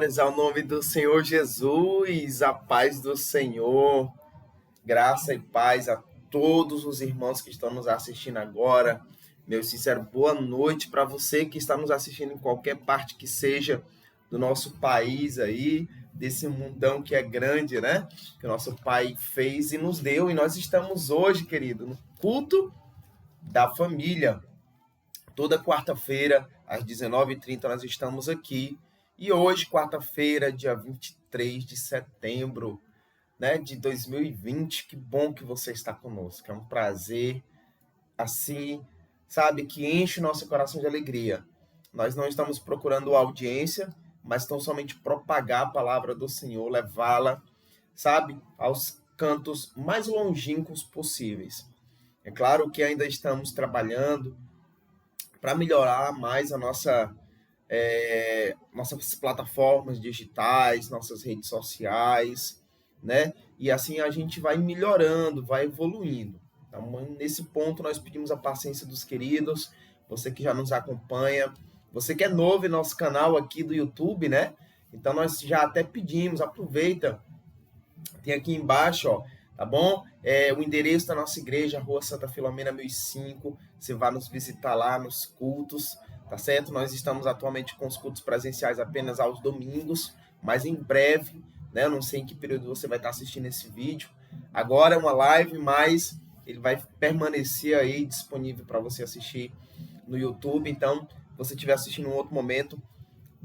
Glórias ao nome do Senhor Jesus, a paz do Senhor, graça e paz a todos os irmãos que estão nos assistindo agora. Meu sincero boa noite para você que está nos assistindo em qualquer parte que seja do nosso país aí, desse mundão que é grande, né? Que o nosso Pai fez e nos deu. E nós estamos hoje, querido, no culto da família. Toda quarta-feira, às 19h30, nós estamos aqui. E hoje, quarta-feira, dia 23 de setembro, né, de 2020, que bom que você está conosco. É um prazer, assim, sabe, que enche o nosso coração de alegria. Nós não estamos procurando audiência, mas estamos somente propagar a palavra do Senhor, levá-la, sabe, aos cantos mais longínquos possíveis. É claro que ainda estamos trabalhando para melhorar mais a nossas plataformas digitais, nossas redes sociais, né? E assim a gente vai melhorando, vai evoluindo. Então, nesse ponto, nós pedimos a paciência dos queridos, você que já nos acompanha, você que é novo em nosso canal aqui do YouTube, né? Então, nós já até pedimos, aproveita, tem aqui embaixo, ó, tá bom? O endereço da nossa igreja, Rua Santa Filomena 1005, você vai nos visitar lá nos cultos, tá certo? Nós estamos atualmente com os cultos presenciais apenas aos domingos, mas em breve, né? Eu não sei em que período você vai estar assistindo esse vídeo. Agora é uma live, mas ele vai permanecer aí disponível para você assistir no YouTube. Então, se você estiver assistindo em um outro momento,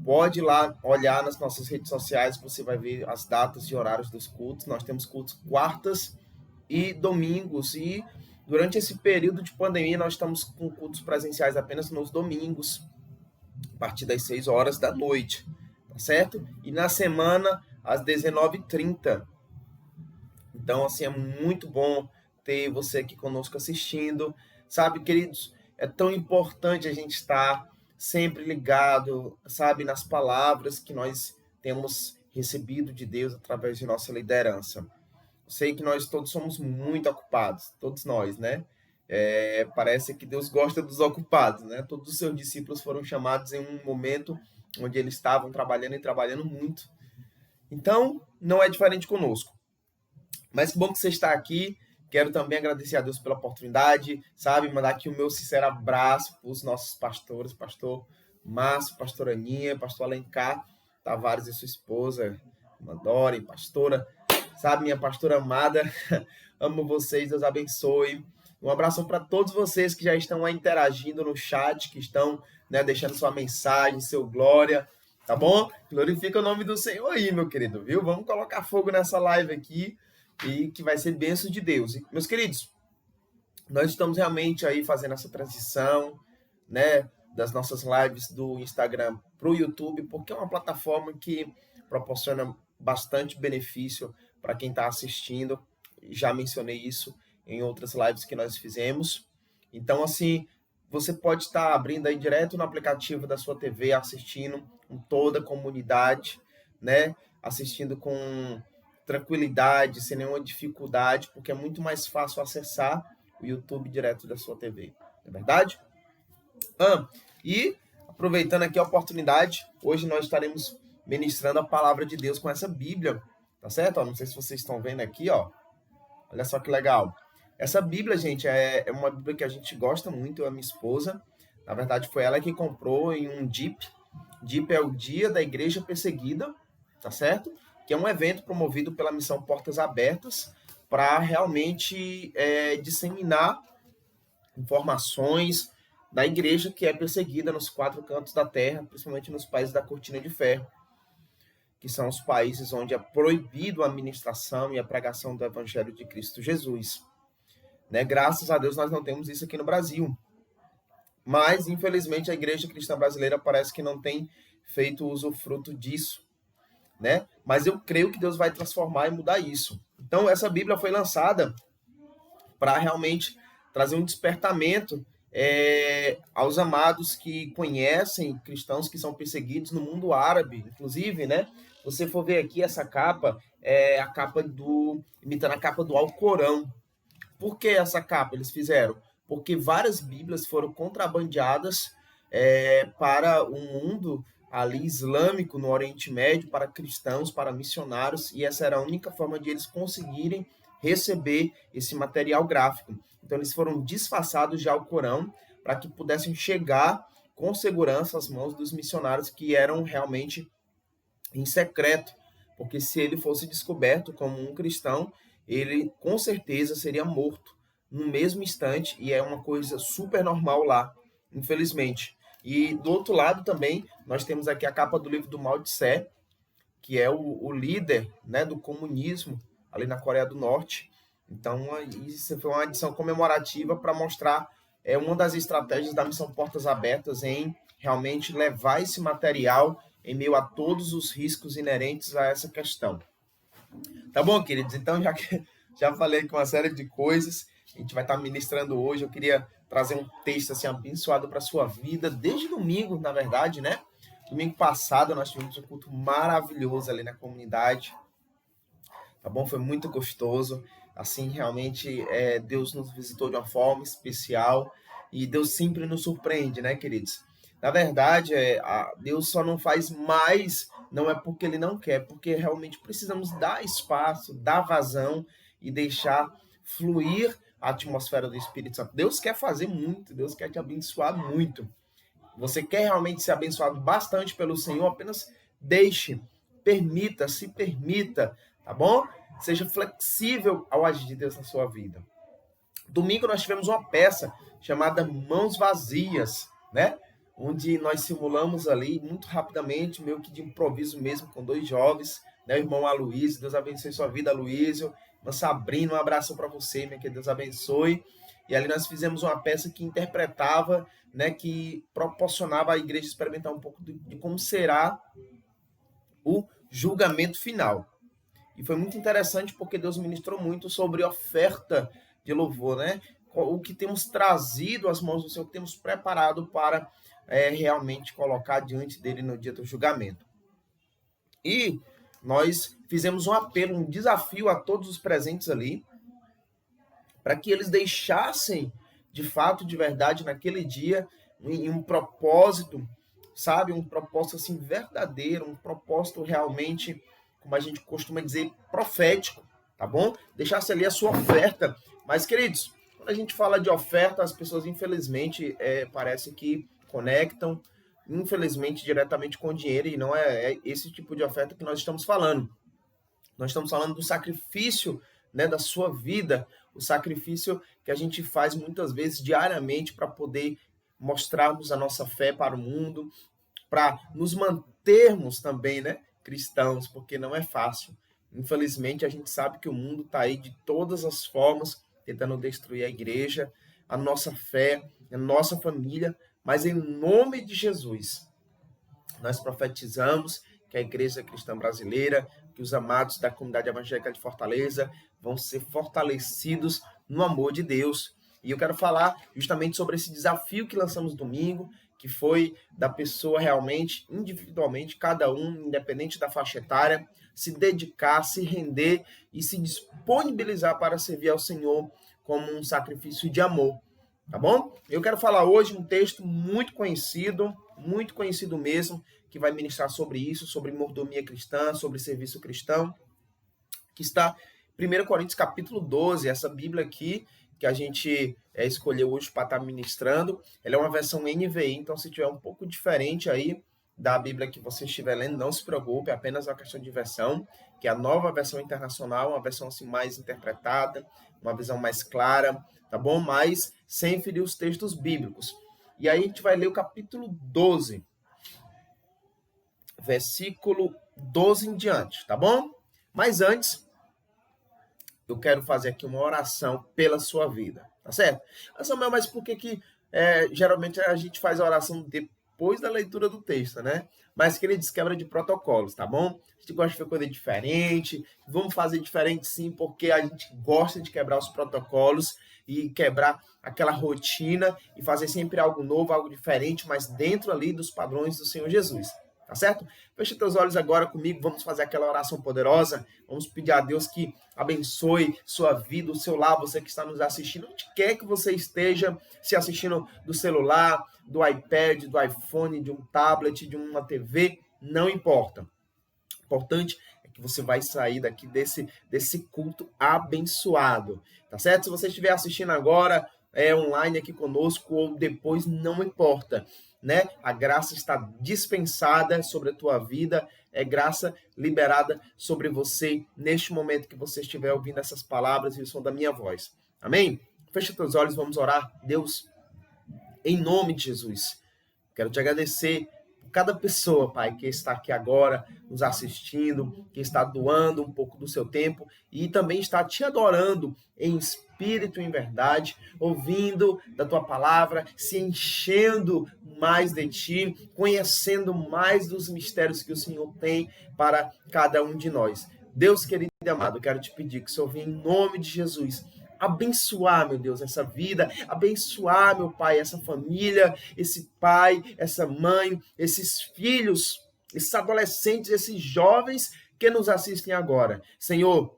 pode ir lá olhar nas nossas redes sociais, você vai ver as datas e horários dos cultos. Nós temos cultos quartas e domingos, e durante esse período de pandemia nós estamos com cultos presenciais apenas nos domingos, a partir das 6 horas da noite, tá certo? E na semana, às 19h30. Então, assim, é muito bom ter você aqui conosco assistindo. Sabe, queridos, é tão importante a gente estar sempre ligado, sabe, nas palavras que nós temos recebido de Deus através de nossa liderança. Eu sei que nós todos somos muito ocupados, todos nós, né? Parece que Deus gosta dos ocupados, né? Todos os seus discípulos foram chamados em um momento onde eles estavam trabalhando e trabalhando muito. Então, não é diferente conosco. Mas que bom que você está aqui. Quero também agradecer a Deus pela oportunidade, sabe? Mandar aqui o meu sincero abraço para os nossos pastores, pastor Márcio, pastor Aninha, pastor Alencar Tavares e sua esposa, Mandore, pastora, sabe? Minha pastora amada, amo vocês, Deus abençoe. Um abraço para todos vocês que já estão aí interagindo no chat, que estão, né, deixando sua mensagem, seu glória, tá bom? Glorifica o nome do Senhor aí, meu querido, viu? Vamos colocar fogo nessa live aqui, e que vai ser bênção de Deus. E, meus queridos, nós estamos realmente aí fazendo essa transição, né, das nossas lives do Instagram para o YouTube, porque é uma plataforma que proporciona bastante benefício para quem está assistindo. Já mencionei isso em outras lives que nós fizemos. Então, assim, você pode estar abrindo aí direto no aplicativo da sua TV, assistindo com toda a comunidade, né, assistindo com tranquilidade, sem nenhuma dificuldade, porque é muito mais fácil acessar o YouTube direto da sua TV, não é verdade? E aproveitando aqui a oportunidade, hoje nós estaremos ministrando a palavra de Deus com essa Bíblia, tá certo? Não sei se vocês estão vendo aqui, ó. Olha só que legal. Essa Bíblia, gente, é uma Bíblia que a gente gosta muito, eu e a minha esposa. Na verdade, foi ela que comprou em um DIP. DIP é o Dia da Igreja Perseguida, tá certo? Que é um evento promovido pela Missão Portas Abertas para realmente disseminar informações da igreja que é perseguida nos 4 cantos da terra, principalmente nos países da Cortina de Ferro, que são os países onde é proibido a ministração e a pregação do Evangelho de Cristo Jesus. Né? Graças a Deus nós não temos isso aqui no Brasil. Mas, infelizmente, a igreja cristã brasileira parece que não tem feito usufruto disso, né? Mas eu creio que Deus vai transformar e mudar isso. Então, essa Bíblia foi lançada para realmente trazer um despertamento aos amados que conhecem cristãos que são perseguidos no mundo árabe, inclusive, né? Você for ver aqui essa capa, a capa imitando a capa do Alcorão. Por que essa capa eles fizeram? Porque várias Bíblias foram contrabandeadas para o mundo, ali islâmico no Oriente Médio para cristãos, para missionários, e essa era a única forma de eles conseguirem receber esse material gráfico. Então eles foram disfarçados já ao Corão para que pudessem chegar com segurança às mãos dos missionários, que eram realmente em secreto, porque se ele fosse descoberto como um cristão, ele com certeza seria morto no mesmo instante, e é uma coisa super normal lá, infelizmente. E do outro lado também, nós temos aqui a capa do livro do Mao Tse, que é o líder, né, do comunismo ali na Coreia do Norte. Então, isso foi uma edição comemorativa para mostrar uma das estratégias da Missão Portas Abertas em realmente levar esse material em meio a todos os riscos inerentes a essa questão. Tá bom, queridos? Então, já que já falei com uma série de coisas, a gente vai estar ministrando hoje. Eu queria trazer um texto assim abençoado para a sua vida, desde domingo, na verdade, né? Domingo passado nós tivemos um culto maravilhoso ali na comunidade, tá bom? Foi muito gostoso, assim, realmente Deus nos visitou de uma forma especial e Deus sempre nos surpreende, né, queridos? Na verdade, Deus só não faz mais, não é porque Ele não quer, porque realmente precisamos dar espaço, dar vazão e deixar fluir a atmosfera do Espírito Santo. Deus quer fazer muito, Deus quer te abençoar muito. Você quer realmente ser abençoado bastante pelo Senhor, apenas deixe, permita, se permita, tá bom? Seja flexível ao agir de Deus na sua vida. Domingo nós tivemos uma peça chamada Mãos Vazias, né? Onde nós simulamos ali, muito rapidamente, meio que de improviso mesmo, com 2 jovens, né? O irmão Aloysio, Deus abençoe sua vida, Aloysio. Irmã Sabrina, um abraço para você, minha que Deus abençoe. E ali nós fizemos uma peça que interpretava, né, que proporcionava à igreja experimentar um pouco de como será o julgamento final. E foi muito interessante porque Deus ministrou muito sobre oferta de louvor, né? O que temos trazido às mãos do Senhor, o que temos preparado para realmente colocar diante dele no dia do julgamento. E nós fizemos um apelo, um desafio a todos os presentes ali, para que eles deixassem, de fato, de verdade, naquele dia, um propósito, sabe? Um propósito, assim, verdadeiro, um propósito realmente, como a gente costuma dizer, profético, tá bom? Deixasse ali a sua oferta. Mas, queridos, quando a gente fala de oferta, as pessoas, infelizmente, parece que conectam, infelizmente, diretamente com o dinheiro, e não é esse tipo de oferta que nós estamos falando. Nós estamos falando do sacrifício, né, da sua vida, o sacrifício que a gente faz muitas vezes diariamente para poder mostrarmos a nossa fé para o mundo, para nos mantermos também, né, cristãos, porque não é fácil. Infelizmente, a gente sabe que o mundo está aí de todas as formas, tentando destruir a igreja, a nossa fé, a nossa família, mas em nome de Jesus, nós profetizamos que a Igreja Cristã Brasileira, que os amados da comunidade evangélica de Fortaleza vão ser fortalecidos no amor de Deus. E eu quero falar justamente sobre esse desafio que lançamos domingo, que foi da pessoa realmente, individualmente, cada um, independente da faixa etária, se dedicar, se render e se disponibilizar para servir ao Senhor como um sacrifício de amor. Tá bom? Eu quero falar hoje um texto muito conhecido mesmo, que vai ministrar sobre isso, sobre mordomia cristã, sobre serviço cristão, que está em 1 Coríntios capítulo 12, essa Bíblia aqui, que a gente escolheu hoje para estar ministrando. Ela é uma versão NVI, então se tiver um pouco diferente aí da Bíblia que você estiver lendo, não se preocupe, é apenas uma questão de versão, que é a nova versão internacional, uma versão assim mais interpretada, uma visão mais clara, tá bom? Mas sem ferir os textos bíblicos. E aí a gente vai ler o capítulo 12, versículo 12 em diante, tá bom? Mas antes, eu quero fazer aqui uma oração pela sua vida, tá certo? Samuel, mas por que geralmente a gente faz a oração depois da leitura do texto, né? Mas, queridos, quebra de protocolos, tá bom? A gente gosta de fazer coisa diferente, vamos fazer diferente sim, porque a gente gosta de quebrar os protocolos e quebrar aquela rotina e fazer sempre algo novo, algo diferente, mas dentro ali dos padrões do Senhor Jesus, tá certo? Feche teus olhos agora comigo, vamos fazer aquela oração poderosa, vamos pedir a Deus que abençoe sua vida, o seu lar, você que está nos assistindo, onde quer que você esteja, se assistindo do celular, do iPad, do iPhone, de um tablet, de uma TV, não importa. O importante é que você vai sair daqui desse culto abençoado, tá certo? Se você estiver assistindo agora, online aqui conosco ou depois, não importa, né? A graça está dispensada sobre a tua vida, é graça liberada sobre você neste momento que você estiver ouvindo essas palavras e o som da minha voz. Amém? Fecha teus olhos, vamos orar. Deus, em nome de Jesus, quero te agradecer por cada pessoa, Pai, que está aqui agora nos assistindo, que está doando um pouco do seu tempo e também está te adorando em espírito e em verdade, ouvindo da tua palavra, se enchendo mais de ti, conhecendo mais dos mistérios que o Senhor tem para cada um de nós. Deus querido e amado, eu quero te pedir que o Senhor venha em nome de Jesus abençoar, meu Deus, essa vida, abençoar, meu Pai, essa família, esse pai, essa mãe, esses filhos, esses adolescentes, esses jovens que nos assistem agora. Senhor,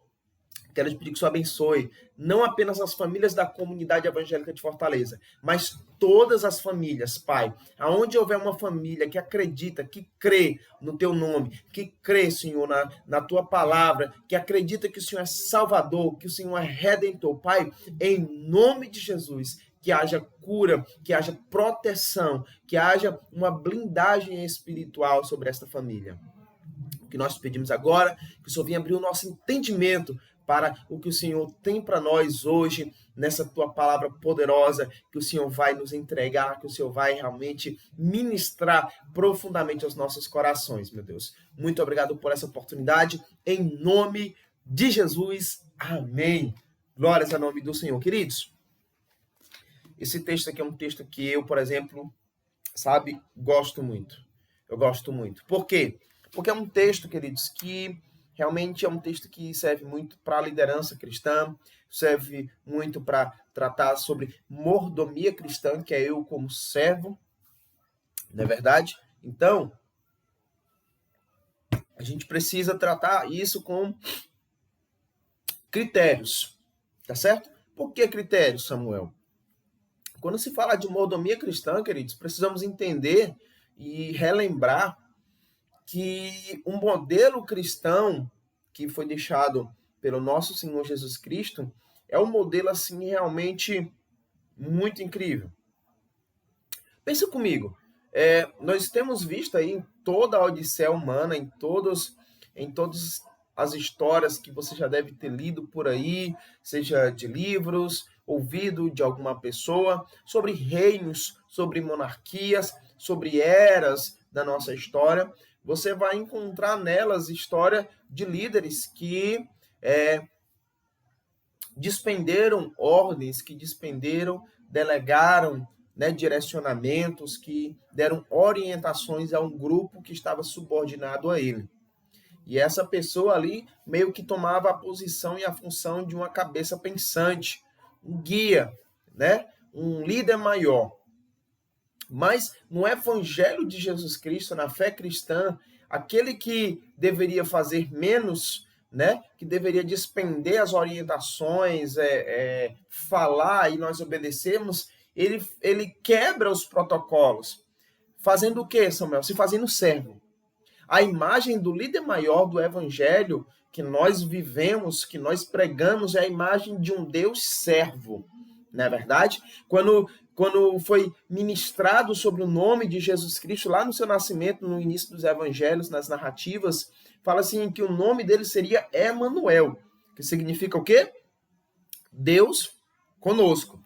quero te pedir que o Senhor abençoe não apenas as famílias da comunidade evangélica de Fortaleza, mas todas as famílias, Pai. Aonde houver uma família que acredita, que crê no Teu nome, que crê, Senhor, na Tua palavra, que acredita que o Senhor é Salvador, que o Senhor é Redentor, Pai, em nome de Jesus, que haja cura, que haja proteção, que haja uma blindagem espiritual sobre esta família. O que nós pedimos agora, que o Senhor venha abrir o nosso entendimento para o que o Senhor tem para nós hoje, nessa tua palavra poderosa, que o Senhor vai nos entregar, que o Senhor vai realmente ministrar profundamente aos nossos corações, meu Deus. Muito obrigado por essa oportunidade, em nome de Jesus, amém. Glórias ao nome do Senhor. Queridos, esse texto aqui é um texto que eu, por exemplo, gosto muito. Eu gosto muito. Por quê? Porque é um texto, queridos, que realmente é um texto que serve muito para a liderança cristã, serve muito para tratar sobre mordomia cristã, que é eu como servo, não é verdade? Então, a gente precisa tratar isso com critérios, tá certo? Por que critérios, Samuel? Quando se fala de mordomia cristã, queridos, precisamos entender e relembrar que um modelo cristão que foi deixado pelo nosso Senhor Jesus Cristo é um modelo assim realmente muito incrível. Pensa comigo, nós temos visto aí em toda a odisseia humana, em todas as histórias que você já deve ter lido por aí, seja de livros, ouvido de alguma pessoa, sobre reinos, sobre monarquias, sobre eras da nossa história. Você vai encontrar nelas história de líderes que despenderam ordens, que delegaram, né, direcionamentos, que deram orientações a um grupo que estava subordinado a ele. E essa pessoa ali meio que tomava a posição e a função de uma cabeça pensante, um guia, né, um líder maior. Mas no Evangelho de Jesus Cristo, na fé cristã, aquele que deveria fazer menos, né, que deveria despender as orientações, falar e nós obedecemos, ele quebra os protocolos. Fazendo o quê, Samuel? Se fazendo servo. A imagem do líder maior do Evangelho que nós vivemos, que nós pregamos, é a imagem de um Deus servo. Não é verdade? Quando foi ministrado sobre o nome de Jesus Cristo, lá no seu nascimento, no início dos evangelhos, nas narrativas, fala assim que o nome dele seria Emanuel, que significa o quê? Deus conosco.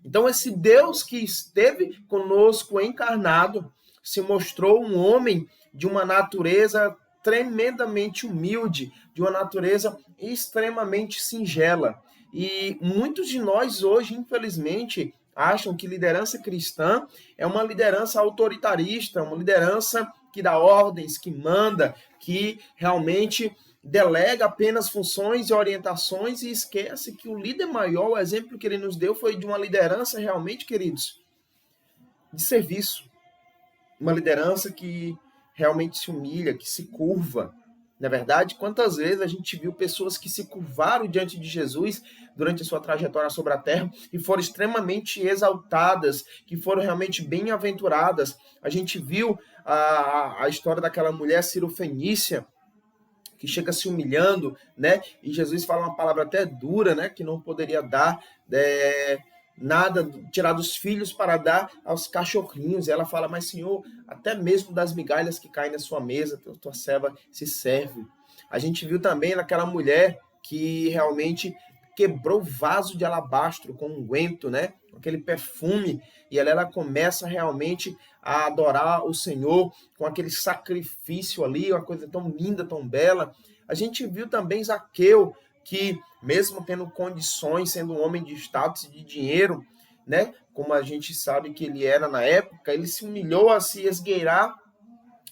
Então, esse Deus que esteve conosco encarnado, se mostrou um homem de uma natureza tremendamente humilde, de uma natureza extremamente singela. E muitos de nós hoje, infelizmente, acham que liderança cristã é uma liderança autoritarista, uma liderança que dá ordens, que manda, que realmente delega apenas funções e orientações e esquece que o líder maior, o exemplo que ele nos deu foi de uma liderança realmente, queridos, de serviço. Uma liderança que realmente se humilha, que se curva. Na verdade, quantas vezes a gente viu pessoas que se curvaram diante de Jesus durante a sua trajetória sobre a terra e foram extremamente exaltadas, que foram realmente bem-aventuradas. A gente viu a história daquela mulher cirofenícia, que chega se humilhando, né? E Jesus fala uma palavra até dura, né? Que não poderia dar nada, tirar dos filhos para dar aos cachorrinhos. E ela fala, mas Senhor, até mesmo das migalhas que caem na sua mesa, tua serva se serve. A gente viu também naquela mulher que realmente quebrou o vaso de alabastro com unguento, né? Aquele perfume, e ela começa realmente a adorar o Senhor com aquele sacrifício ali, uma coisa tão linda, tão bela. A gente viu também Zaqueu, que mesmo tendo condições, sendo um homem de status e de dinheiro, né? Como a gente sabe que ele era na época, ele se humilhou a se esgueirar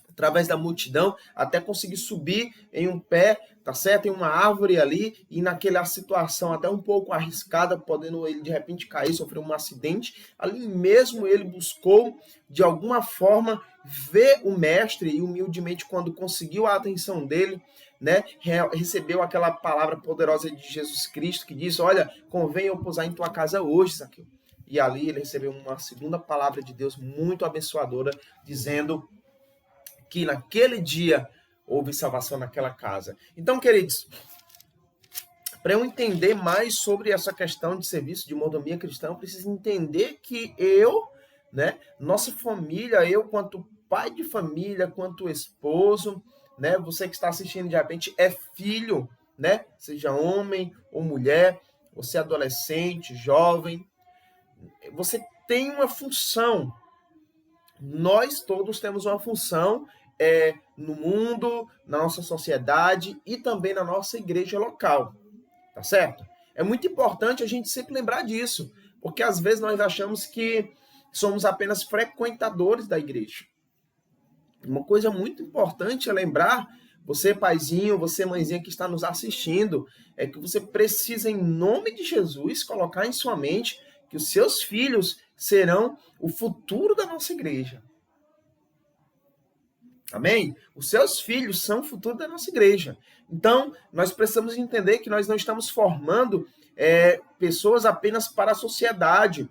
através da multidão, até conseguir subir em um pé, tá certo? Em uma árvore ali, e naquela situação até um pouco arriscada, podendo ele de repente cair, sofrer um acidente, ali mesmo ele buscou, de alguma forma, ver o mestre, e humildemente, quando conseguiu a atenção dele, né, recebeu aquela palavra poderosa de Jesus Cristo, que diz, olha, convém eu pousar em tua casa hoje, Zaqueu. E ali ele recebeu uma segunda palavra de Deus muito abençoadora, dizendo que naquele dia houve salvação naquela casa. Então, queridos, para eu entender mais sobre essa questão de serviço de mordomia cristã, eu preciso entender que eu, né, nossa família, eu quanto pai de família, quanto esposo, né, você que está assistindo de repente é filho, né, seja homem ou mulher, você é adolescente, jovem, você tem uma função. Nós todos temos uma função no mundo, na nossa sociedade e também na nossa igreja local, tá certo? É muito importante a gente sempre lembrar disso, porque às vezes nós achamos que somos apenas frequentadores da igreja. Uma coisa muito importante é lembrar, você paizinho, você mãezinha que está nos assistindo, é que você precisa, em nome de Jesus, colocar em sua mente que os seus filhos serão o futuro da nossa igreja. Amém? Os seus filhos são o futuro da nossa igreja. Então, nós precisamos entender que nós não estamos formando pessoas apenas para a sociedade,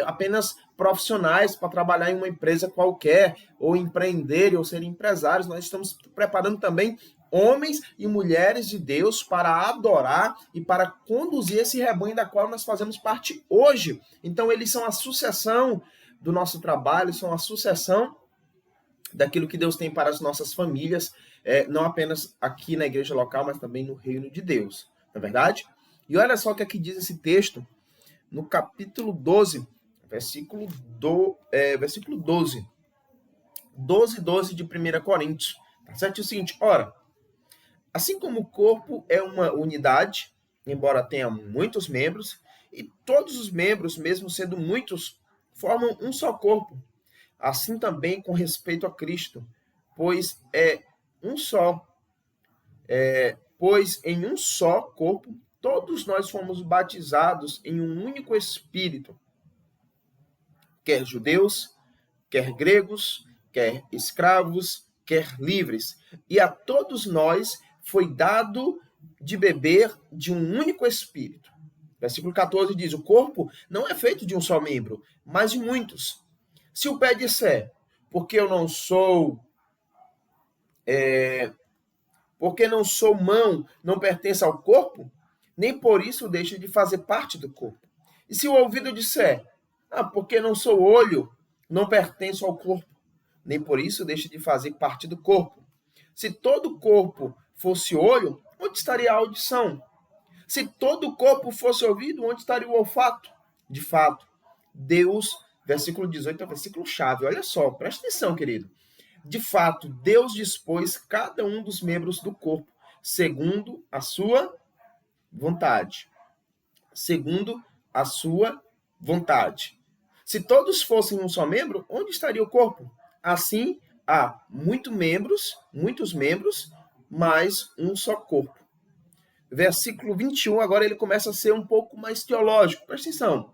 apenas profissionais para trabalhar em uma empresa qualquer, ou empreender, ou ser empresários. Nós estamos preparando também homens e mulheres de Deus para adorar e para conduzir esse rebanho da qual nós fazemos parte hoje. Então, eles são a sucessão do nosso trabalho, são a sucessão daquilo que Deus tem para as nossas famílias, não apenas aqui na igreja local, mas também no reino de Deus, não é verdade? E olha só o que aqui diz esse texto, no capítulo 12, versículo 12 de 1 Coríntios, tá certo? É o seguinte, ora, assim como o corpo é uma unidade, embora tenha muitos membros, e todos os membros, mesmo sendo muitos, formam um só corpo, assim também com respeito a Cristo, pois pois em um só corpo todos nós fomos batizados em um único Espírito, quer judeus, quer gregos, quer escravos, quer livres, e a todos nós foi dado de beber de um único Espírito. Versículo 14 diz, o corpo não é feito de um só membro, mas de muitos. Se o pé disser, porque não sou mão, não pertence ao corpo, nem por isso deixa de fazer parte do corpo. E se o ouvido disser, porque não sou olho, não pertence ao corpo, nem por isso deixa de fazer parte do corpo. Se todo o corpo fosse olho, onde estaria a audição? Se todo o corpo fosse ouvido, onde estaria o olfato? De fato, Deus, versículo 18 é o versículo chave. Olha só, presta atenção, querido. De fato, Deus dispôs cada um dos membros do corpo, segundo a sua vontade. Segundo a sua vontade. Se todos fossem um só membro, onde estaria o corpo? Assim, há muitos membros, mas um só corpo. Versículo 21, agora ele começa a ser um pouco mais teológico. Presta atenção.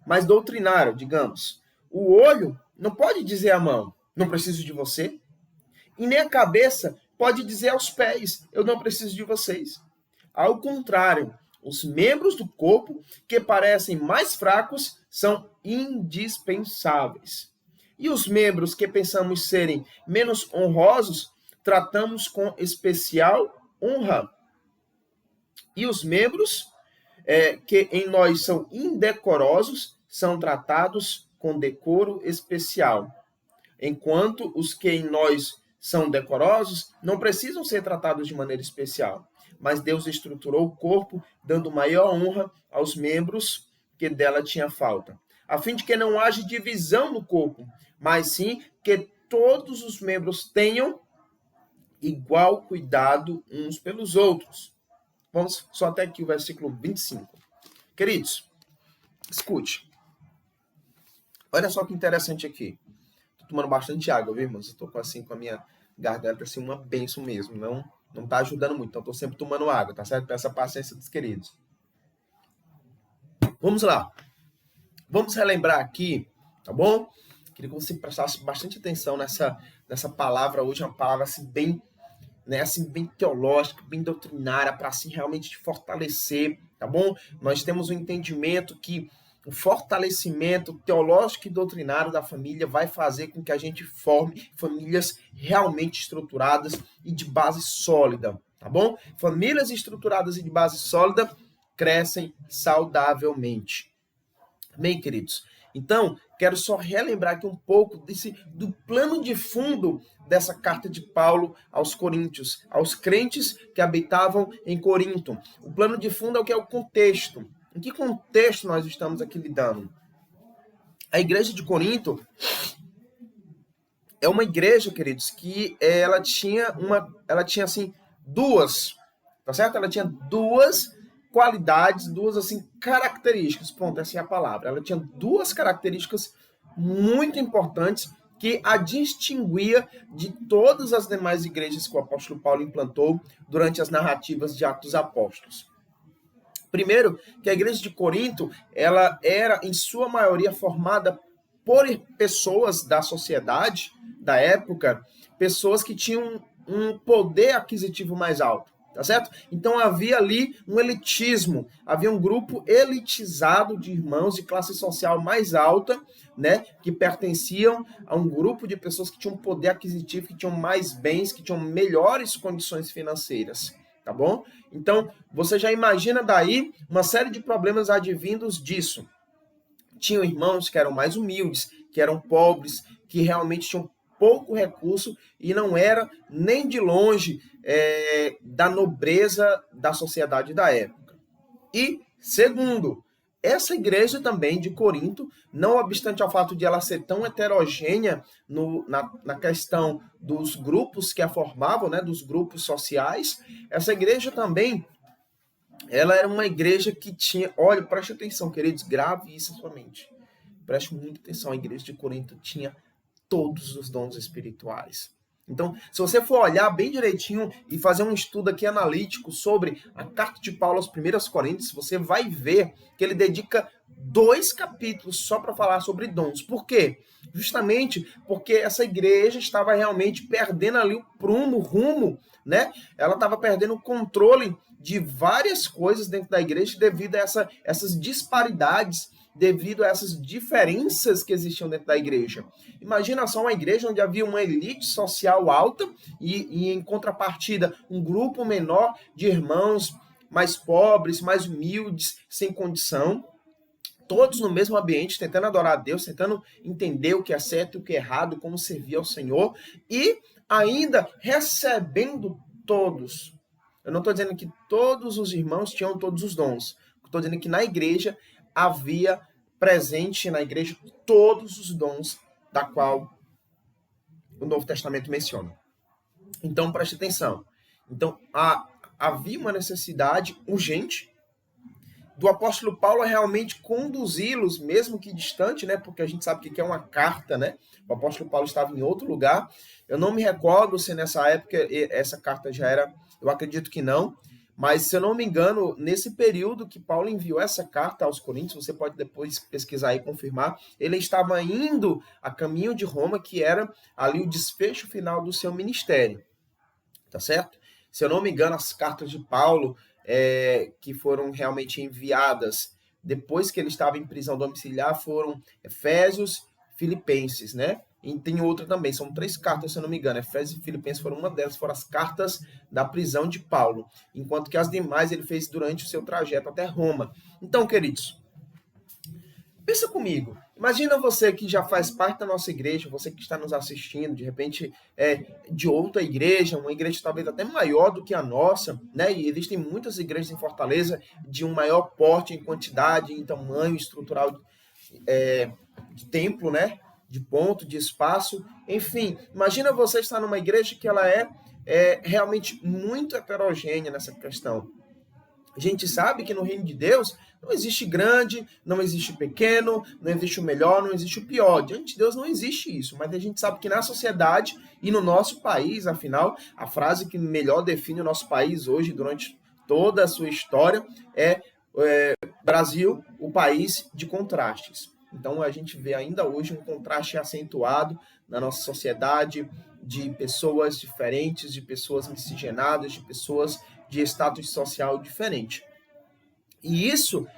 Mais doutrinário, digamos. O olho não pode dizer à mão, não preciso de você. E nem a cabeça pode dizer aos pés, eu não preciso de vocês. Ao contrário, os membros do corpo que parecem mais fracos são indispensáveis. E os membros que pensamos serem menos honrosos, tratamos com especial honra. E os membros que em nós são indecorosos, são tratados com decoro especial. Enquanto os que em nós são decorosos não precisam ser tratados de maneira especial. Mas Deus estruturou o corpo, dando maior honra aos membros que dela tinha falta, a fim de que não haja divisão no corpo, mas sim que todos os membros tenham igual cuidado uns pelos outros. Vamos só até aqui o versículo 25. Queridos, escute. Olha só que interessante aqui. Estou tomando bastante água, viu, irmãos? Estou com a minha garganta assim, uma benção mesmo. Não está ajudando muito, então estou sempre tomando água, tá certo? Peço a paciência dos queridos. Vamos lá. Vamos relembrar aqui, tá bom? Queria que você prestasse bastante atenção nessa palavra hoje, uma palavra assim bem, né, assim bem teológica, bem doutrinária, para assim realmente te fortalecer, tá bom? Nós temos um entendimento que o fortalecimento teológico e doutrinário da família vai fazer com que a gente forme famílias realmente estruturadas e de base sólida, tá bom? Famílias estruturadas e de base sólida crescem saudavelmente. Amém, queridos? Então, quero só relembrar aqui um pouco do plano de fundo dessa carta de Paulo aos Coríntios, aos crentes que habitavam em Corinto. O plano de fundo é o que é o contexto. Em que contexto nós estamos aqui lidando? A igreja de Corinto é uma igreja, queridos, que ela tinha assim duas, tá certo? Ela tinha duas qualidades, duas assim características. Pronto, essa é a palavra. Ela tinha duas características muito importantes que a distinguia de todas as demais igrejas que o apóstolo Paulo implantou durante as narrativas de Atos Apóstolos. Primeiro, que a igreja de Corinto, ela era, em sua maioria, formada por pessoas da sociedade, da época, pessoas que tinham um poder aquisitivo mais alto, tá certo? Então havia ali um elitismo, havia um grupo elitizado de irmãos de classe social mais alta, né, que pertenciam a um grupo de pessoas que tinham poder aquisitivo, que tinham mais bens, que tinham melhores condições financeiras. Tá bom? Então, você já imagina daí uma série de problemas advindos disso. Tinham irmãos que eram mais humildes, que eram pobres, que realmente tinham pouco recurso e não era nem de longe da nobreza da sociedade da época. E, segundo, essa igreja também de Corinto, não obstante ao fato de ela ser tão heterogênea na questão dos grupos que a formavam, né, dos grupos sociais, essa igreja também, ela era uma igreja que tinha, olha, preste atenção, queridos, grave isso na sua mente. Preste muita atenção, a igreja de Corinto tinha todos os dons espirituais. Então, se você for olhar bem direitinho e fazer um estudo aqui analítico sobre a carta de Paulo aos 1 Coríntios, você vai ver que ele dedica 2 capítulos só para falar sobre dons. Por quê? Justamente porque essa igreja estava realmente perdendo ali o prumo, o rumo, né? Ela estava perdendo o controle de várias coisas dentro da igreja devido a essas disparidades, devido a essas diferenças que existiam dentro da igreja. Imagina só uma igreja onde havia uma elite social alta e em contrapartida, um grupo menor de irmãos mais pobres, mais humildes, sem condição, todos no mesmo ambiente, tentando adorar a Deus, tentando entender o que é certo e o que é errado, como servir ao Senhor, e ainda recebendo todos. Eu não estou dizendo que todos os irmãos tinham todos os dons. Estou dizendo que na igreja havia presente na igreja todos os dons da qual o Novo Testamento menciona. Então, preste atenção. Então, havia uma necessidade urgente do apóstolo Paulo realmente conduzi-los, mesmo que distante, né? Porque a gente sabe que é uma carta, né? O apóstolo Paulo estava em outro lugar. Eu não me recordo se nessa época essa carta já era, eu acredito que não, Mas, se eu não me engano, nesse período que Paulo enviou essa carta aos Coríntios, você pode depois pesquisar e confirmar, ele estava indo a caminho de Roma, que era ali o desfecho final do seu ministério, tá certo? Se eu não me engano, as cartas de Paulo, que foram realmente enviadas depois que ele estava em prisão domiciliar, foram Efésios, Filipenses, né? E tem outra também, são 3 cartas, se eu não me engano. Efésios e Filipenses foram uma delas, foram as cartas da prisão de Paulo, enquanto que as demais ele fez durante o seu trajeto até Roma. Então, queridos, pensa comigo. Imagina você que já faz parte da nossa igreja, você que está nos assistindo, de repente de outra igreja, uma igreja talvez até maior do que a nossa, né? E existem muitas igrejas em Fortaleza de um maior porte em quantidade, em tamanho estrutural de templo, né? De ponto, de espaço. Enfim, imagina você estar numa igreja que ela é realmente muito heterogênea nessa questão. A gente sabe que no reino de Deus não existe grande, não existe pequeno, não existe o melhor, não existe o pior. Diante de Deus não existe isso, mas a gente sabe que na sociedade e no nosso país, afinal, a frase que melhor define o nosso país hoje, durante toda a sua história, é Brasil, o país de contrastes. Então a gente vê ainda hoje um contraste acentuado na nossa sociedade, de pessoas diferentes, de pessoas miscigenadas, de pessoas de status social diferente. E isso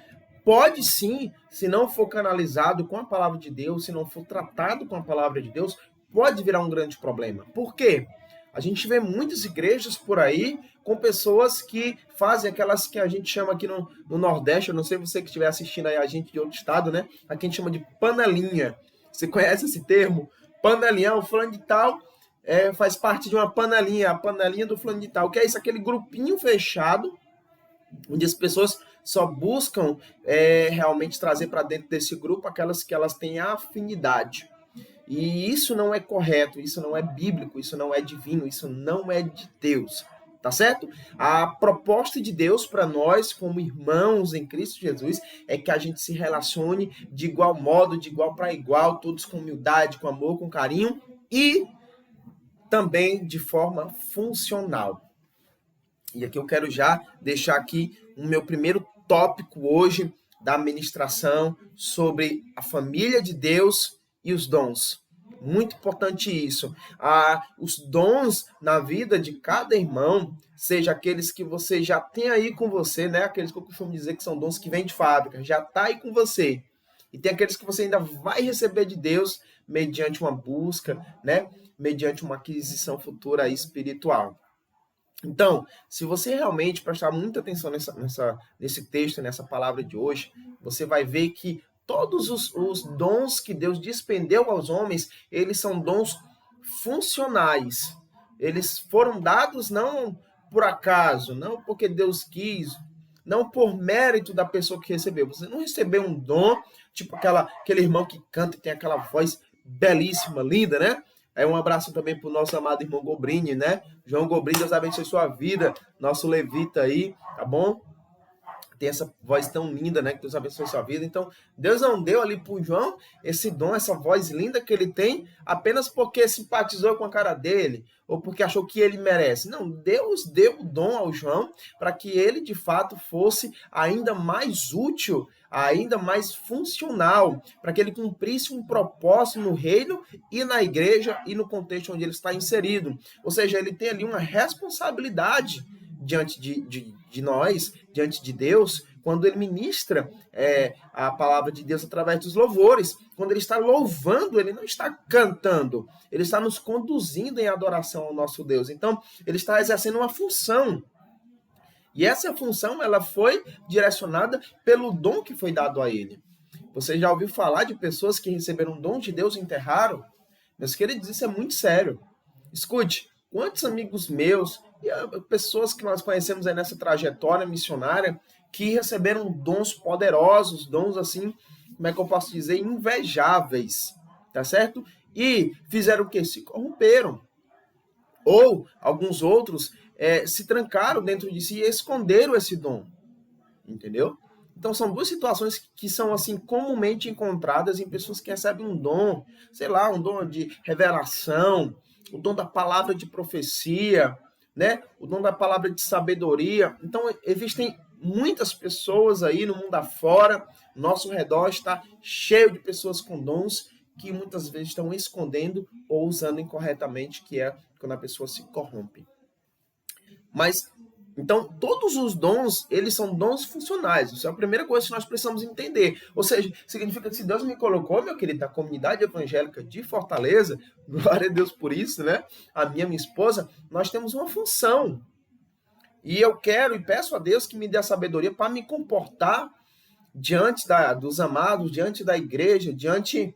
pode sim, se não for canalizado com a palavra de Deus, se não for tratado com a palavra de Deus, pode virar um grande problema. Por quê? A gente vê muitas igrejas por aí com pessoas que fazem aquelas que a gente chama aqui no Nordeste, eu não sei você que estiver assistindo aí a gente de outro estado, né? Aqui a gente chama de panelinha. Você conhece esse termo? Panelinha, o fulano de tal faz parte de uma panelinha, a panelinha do fulano de tal. O que é isso? Aquele grupinho fechado, onde as pessoas só buscam realmente trazer para dentro desse grupo aquelas que elas têm afinidade. E isso não é correto, isso não é bíblico, isso não é divino, isso não é de Deus, tá certo? A proposta de Deus para nós, como irmãos em Cristo Jesus, é que a gente se relacione de igual modo, de igual para igual, todos com humildade, com amor, com carinho e também de forma funcional. E aqui eu quero já deixar aqui o meu primeiro tópico hoje da ministração sobre a família de Deus e os dons. Muito importante isso. Os dons na vida de cada irmão, seja aqueles que você já tem aí com você, né? Aqueles que eu costumo dizer que são dons que vêm de fábrica, já está aí com você. E tem aqueles que você ainda vai receber de Deus mediante uma busca, né? Mediante uma aquisição futura espiritual. Então, se você realmente prestar muita atenção nesse texto, nessa palavra de hoje, você vai ver que todos os dons que Deus despendeu aos homens, eles são dons funcionais. Eles foram dados não por acaso, não porque Deus quis, não por mérito da pessoa que recebeu. Você não recebeu um dom, tipo aquele irmão que canta e tem aquela voz belíssima, linda, né? Um abraço também para o nosso amado irmão Gobrini, né? João Gobrini, Deus abençoe sua vida, nosso levita aí, tá bom? Tem essa voz tão linda, né? Que Deus abençoe sua vida. Então, Deus não deu ali pro João esse dom, essa voz linda que ele tem, apenas porque simpatizou com a cara dele, ou porque achou que ele merece. Não, Deus deu o dom ao João para que ele, de fato, fosse ainda mais útil, ainda mais funcional, para que ele cumprisse um propósito no reino e na igreja e no contexto onde ele está inserido. Ou seja, ele tem ali uma responsabilidade diante de nós, diante de Deus, quando ele ministra a palavra de Deus através dos louvores. Quando ele está louvando, ele não está cantando, ele está nos conduzindo em adoração ao nosso Deus. Então, ele está exercendo uma função. E essa função, ela foi direcionada pelo dom que foi dado a ele. Você já ouviu falar de pessoas que receberam um dom de Deus e enterraram? Meus queridos, isso é muito sério. Escute, quantos amigos meus e pessoas que nós conhecemos aí nessa trajetória missionária que receberam dons poderosos, dons assim, como é que eu posso dizer, invejáveis, tá certo? E fizeram o quê? Se corromperam. Ou alguns outros se trancaram dentro de si e esconderam esse dom, entendeu? Então são duas situações que são assim comumente encontradas em pessoas que recebem um dom, sei lá, um dom de revelação, o dom da palavra de profecia, né? O dom da palavra de sabedoria. Então, existem muitas pessoas aí no mundo afora, nosso redor está cheio de pessoas com dons que muitas vezes estão escondendo ou usando incorretamente, que é quando a pessoa se corrompe. Mas, então, todos os dons, eles são dons funcionais. Isso é a primeira coisa que nós precisamos entender. Ou seja, significa que se Deus me colocou, meu querido, na comunidade evangélica de Fortaleza, glória a Deus por isso, né? A minha esposa, nós temos uma função. E eu quero e peço a Deus que me dê a sabedoria para me comportar diante dos amados, diante da igreja, diante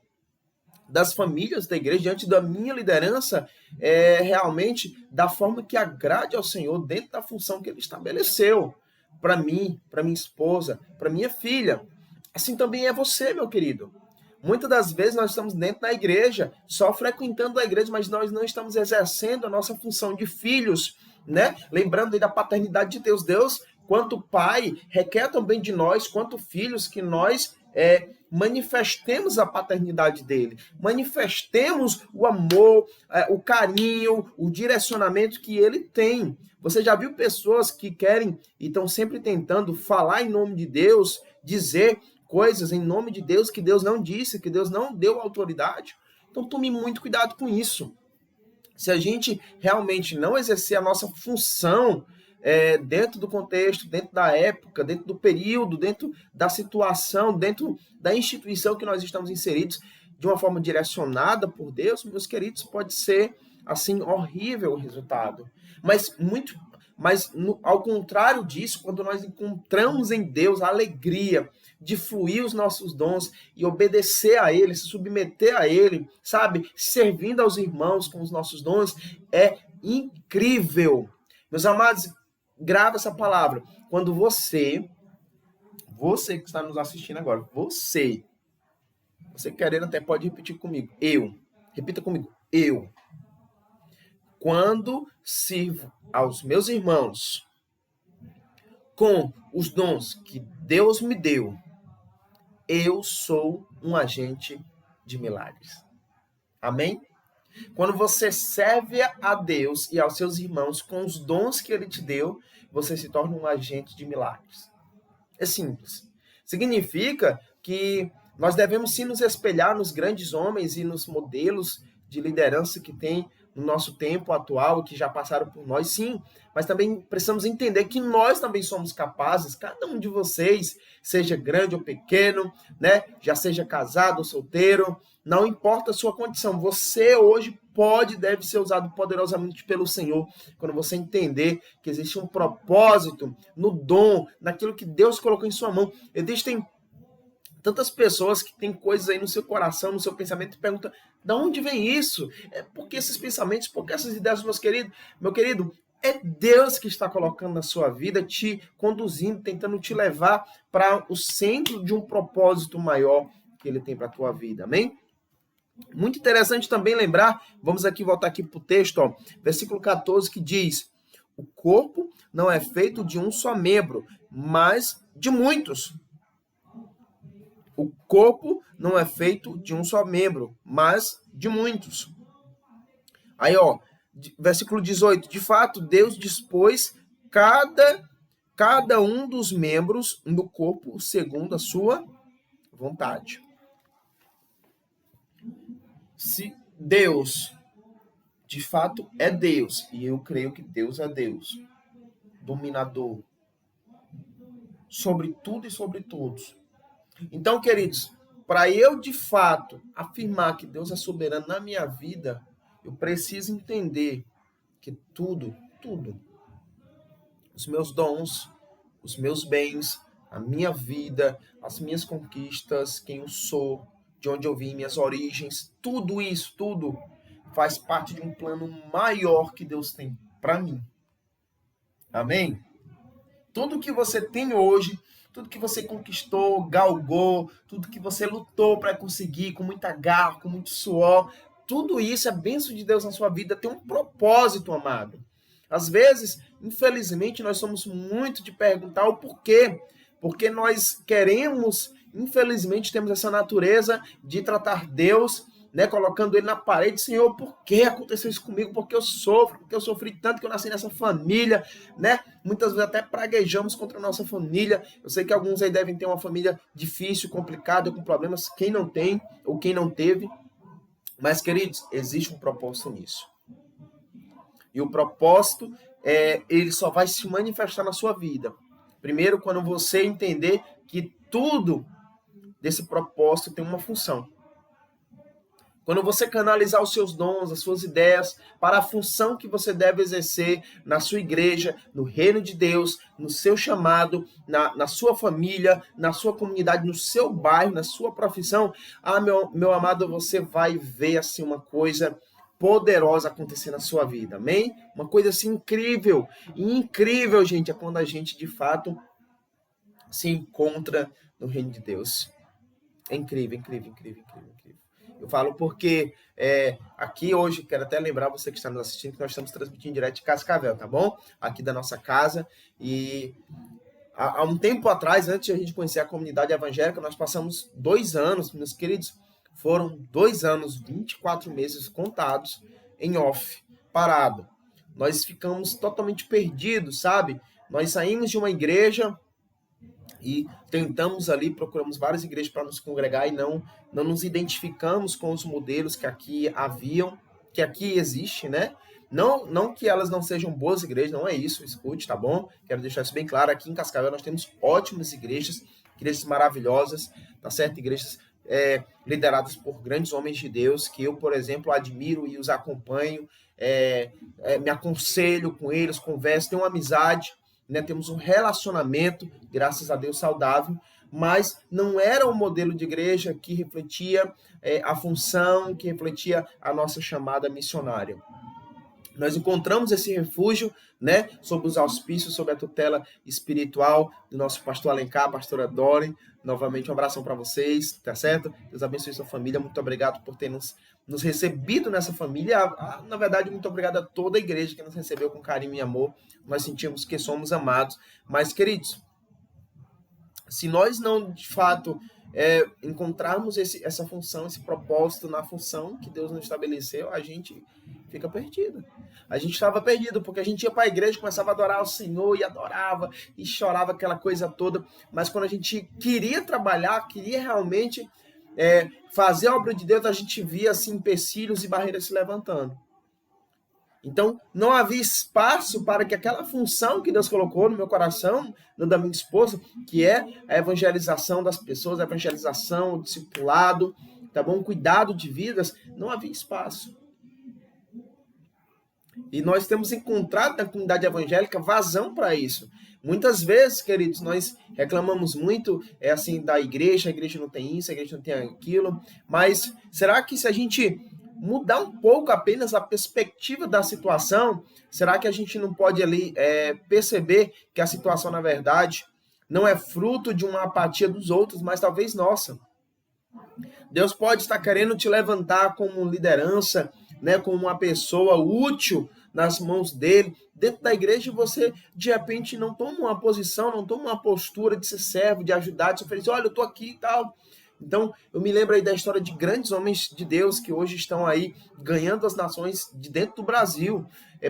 das famílias da igreja, diante da minha liderança, realmente da forma que agrade ao Senhor, dentro da função que Ele estabeleceu para mim, para minha esposa, para minha filha. Assim também é você, meu querido. Muitas das vezes nós estamos dentro da igreja, só frequentando a igreja, mas nós não estamos exercendo a nossa função de filhos, né? Lembrando aí da paternidade de Deus. Deus, quanto pai, requer também de nós, quanto filhos, que nós manifestemos a paternidade dele, manifestemos o amor, o carinho, o direcionamento que ele tem. Você já viu pessoas que querem e estão sempre tentando falar em nome de Deus, dizer coisas em nome de Deus que Deus não disse, que Deus não deu autoridade? Então tome muito cuidado com isso. Se a gente realmente não exercer a nossa função dentro do contexto, dentro da época, dentro do período, dentro da situação, dentro da instituição que nós estamos inseridos, de uma forma direcionada por Deus, meus queridos, pode ser assim horrível o resultado. Mas ao contrário disso, quando nós encontramos em Deus a alegria de fluir os nossos dons e obedecer a Ele, se submeter a Ele, sabe? Servindo aos irmãos com os nossos dons, é incrível. Meus amados, grava essa palavra. Quando você que está nos assistindo agora, você querendo até pode repetir comigo. Repita comigo. Quando sirvo aos meus irmãos com os dons que Deus me deu, eu sou um agente de milagres. Amém? Quando você serve a Deus e aos seus irmãos com os dons que Ele te deu, você se torna um agente de milagres. É simples. Significa que nós devemos sim nos espelhar nos grandes homens e nos modelos de liderança que tem no nosso tempo atual, que já passaram por nós, sim, mas também precisamos entender que nós também somos capazes, cada um de vocês, seja grande ou pequeno, né, já seja casado ou solteiro, não importa a sua condição, você hoje pode e deve ser usado poderosamente pelo Senhor, quando você entender que existe um propósito no dom, naquilo que Deus colocou em sua mão. Existem tantas pessoas que têm coisas aí no seu coração, no seu pensamento, e perguntam, de onde vem isso? Por que esses pensamentos? Por que essas ideias, meu querido? É Deus que está colocando na sua vida, te conduzindo, tentando te levar para o centro de um propósito maior que Ele tem para a tua vida, amém? Muito interessante também lembrar, vamos aqui voltar aqui para o texto, ó, versículo 14, que diz, o corpo não é feito de um só membro, mas de muitos. O corpo não é feito de um só membro, mas de muitos. Aí, ó, versículo 18. De fato, Deus dispôs cada um dos membros do corpo segundo a sua vontade. Se Deus, de fato, é Deus, e eu creio que Deus é Deus, dominador, sobre tudo e sobre todos. Então, queridos, para eu, de fato, afirmar que Deus é soberano na minha vida, eu preciso entender que tudo, os meus dons, os meus bens, a minha vida, as minhas conquistas, quem eu sou, de onde eu vim, minhas origens, tudo isso, tudo faz parte de um plano maior que Deus tem para mim. Amém? Tudo que você tem hoje, tudo que você conquistou, galgou, tudo que você lutou para conseguir, com muita garra, com muito suor, tudo isso é bênção de Deus na sua vida, tem um propósito, amado. Às vezes, infelizmente, nós somos muito de perguntar o porquê. Porque nós queremos, infelizmente, temos essa natureza de tratar Deus né, colocando ele na parede. Senhor, por que aconteceu isso comigo? Porque eu sofro, porque eu sofri tanto que eu nasci nessa família, né? Muitas vezes até praguejamos contra a nossa família. Eu sei que alguns aí devem ter uma família difícil, complicada, com problemas, quem não tem ou quem não teve. Mas, queridos, existe um propósito nisso. E o propósito, ele só vai se manifestar na sua vida. Primeiro, quando você entender que tudo desse propósito tem uma função. Quando você canalizar os seus dons, as suas ideias para a função que você deve exercer na sua igreja, no reino de Deus, no seu chamado, na sua família, na sua comunidade, no seu bairro, na sua profissão, meu amado, você vai ver assim uma coisa poderosa acontecer na sua vida, amém? Uma coisa assim incrível, incrível, gente, é quando a gente de fato se encontra no reino de Deus. É incrível, incrível, incrível, incrível, incrível. Eu falo porque aqui hoje, quero até lembrar você que está nos assistindo, que nós estamos transmitindo direto de Cascavel, tá bom? Aqui da nossa casa. E há um tempo atrás, antes de a gente conhecer a comunidade evangélica, nós passamos 2 anos, meus queridos, foram 2 anos, 24 meses contados em off, parado. Nós ficamos totalmente perdidos, sabe? Nós saímos de uma igreja e tentamos ali, procuramos várias igrejas para nos congregar e não nos identificamos com os modelos que aqui haviam, que aqui existe, né? Não que elas não sejam boas igrejas, não é isso, escute, tá bom? Quero deixar isso bem claro, aqui em Cascavel nós temos ótimas igrejas maravilhosas, tá certo? Igrejas lideradas por grandes homens de Deus, que eu, por exemplo, admiro e os acompanho, me aconselho com eles, converso, tenho uma amizade, né, temos um relacionamento, graças a Deus, saudável, mas não era um modelo de igreja que refletia a função, que refletia a nossa chamada missionária. Nós encontramos esse refúgio, né, sob os auspícios, sob a tutela espiritual do nosso pastor Alencar, pastora Dori. Novamente, um abração para vocês, tá certo? Deus abençoe sua família. Muito obrigado por ter nos recebido nessa família. Na verdade, muito obrigado a toda a igreja que nos recebeu com carinho e amor. Nós sentimos que somos amados. Mas, queridos, se nós não, de fato, encontrarmos essa função, esse propósito na função que Deus nos estabeleceu, a gente fica perdido. A gente estava perdido, porque a gente ia para a igreja, começava a adorar o Senhor, e adorava, e chorava aquela coisa toda, mas quando a gente queria trabalhar, queria realmente fazer a obra de Deus, a gente via assim, empecilhos e barreiras se levantando. Então, não havia espaço para que aquela função que Deus colocou no meu coração, no da minha esposa, que é a evangelização das pessoas, a evangelização, o discipulado, tá bom? O cuidado de vidas, não havia espaço. E nós temos encontrado na comunidade evangélica vazão para isso. Muitas vezes, queridos, nós reclamamos muito assim da igreja, a igreja não tem isso, a igreja não tem aquilo, mas será que se a gente mudar um pouco apenas a perspectiva da situação, será que a gente não pode ali perceber que a situação, na verdade, não é fruto de uma apatia dos outros, mas talvez nossa? Deus pode estar querendo te levantar como liderança, né, como uma pessoa útil nas mãos dele, dentro da igreja, você de repente não toma uma posição, não toma uma postura de ser servo, de ajudar, de se oferecer, olha, eu estou aqui e tal. Então, eu me lembro aí da história de grandes homens de Deus que hoje estão aí ganhando as nações de dentro do Brasil,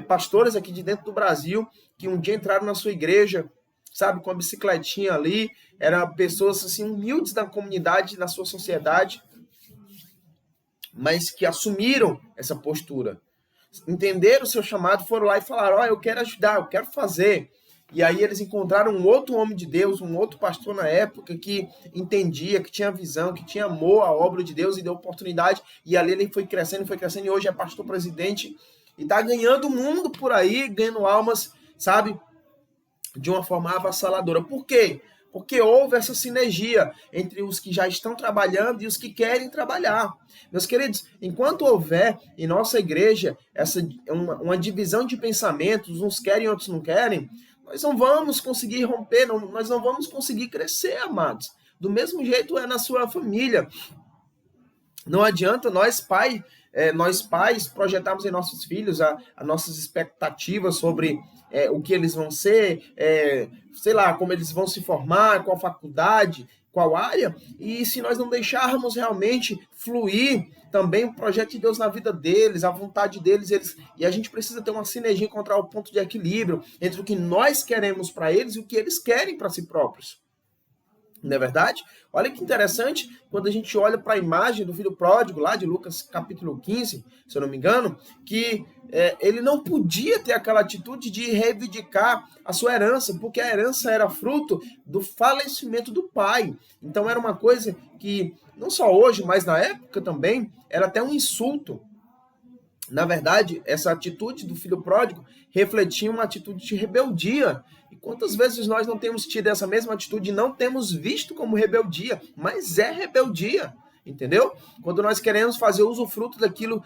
pastores aqui de dentro do Brasil, que um dia entraram na sua igreja, sabe, com a bicicletinha ali, eram pessoas assim humildes da comunidade, na sua sociedade, mas que assumiram essa postura, entenderam o seu chamado, foram lá e falaram, eu quero ajudar, eu quero fazer. E aí eles encontraram um outro homem de Deus, um outro pastor na época que entendia, que tinha visão, que tinha amor à obra de Deus e deu oportunidade. E ali ele foi crescendo e hoje é pastor presidente e está ganhando o mundo por aí, ganhando almas, sabe, de uma forma avassaladora. Por quê? Porque houve essa sinergia entre os que já estão trabalhando e os que querem trabalhar. Meus queridos, enquanto houver em nossa igreja uma divisão de pensamentos, uns querem, outros não querem, nós não vamos conseguir romper, nós não vamos conseguir crescer, amados. Do mesmo jeito é na sua família. Não adianta nós pais projetarmos em nossos filhos as nossas expectativas sobre o que eles vão ser, sei lá, como eles vão se formar, qual faculdade, qual área, e se nós não deixarmos realmente fluir também o projeto de Deus na vida deles, a vontade deles, e a gente precisa ter uma sinergia, encontrar o ponto de equilíbrio entre o que nós queremos para eles e o que eles querem para si próprios. Não é verdade? Olha que interessante, quando a gente olha para a imagem do filho pródigo, lá de Lucas capítulo 15, se eu não me engano, que ele não podia ter aquela atitude de reivindicar a sua herança, porque a herança era fruto do falecimento do pai. Então era uma coisa que, não só hoje, mas na época também, era até um insulto. Na verdade, essa atitude do filho pródigo refletia uma atitude de rebeldia. E quantas vezes nós não temos tido essa mesma atitude e não temos visto como rebeldia, mas é rebeldia, entendeu? Quando nós queremos fazer usufruto daquilo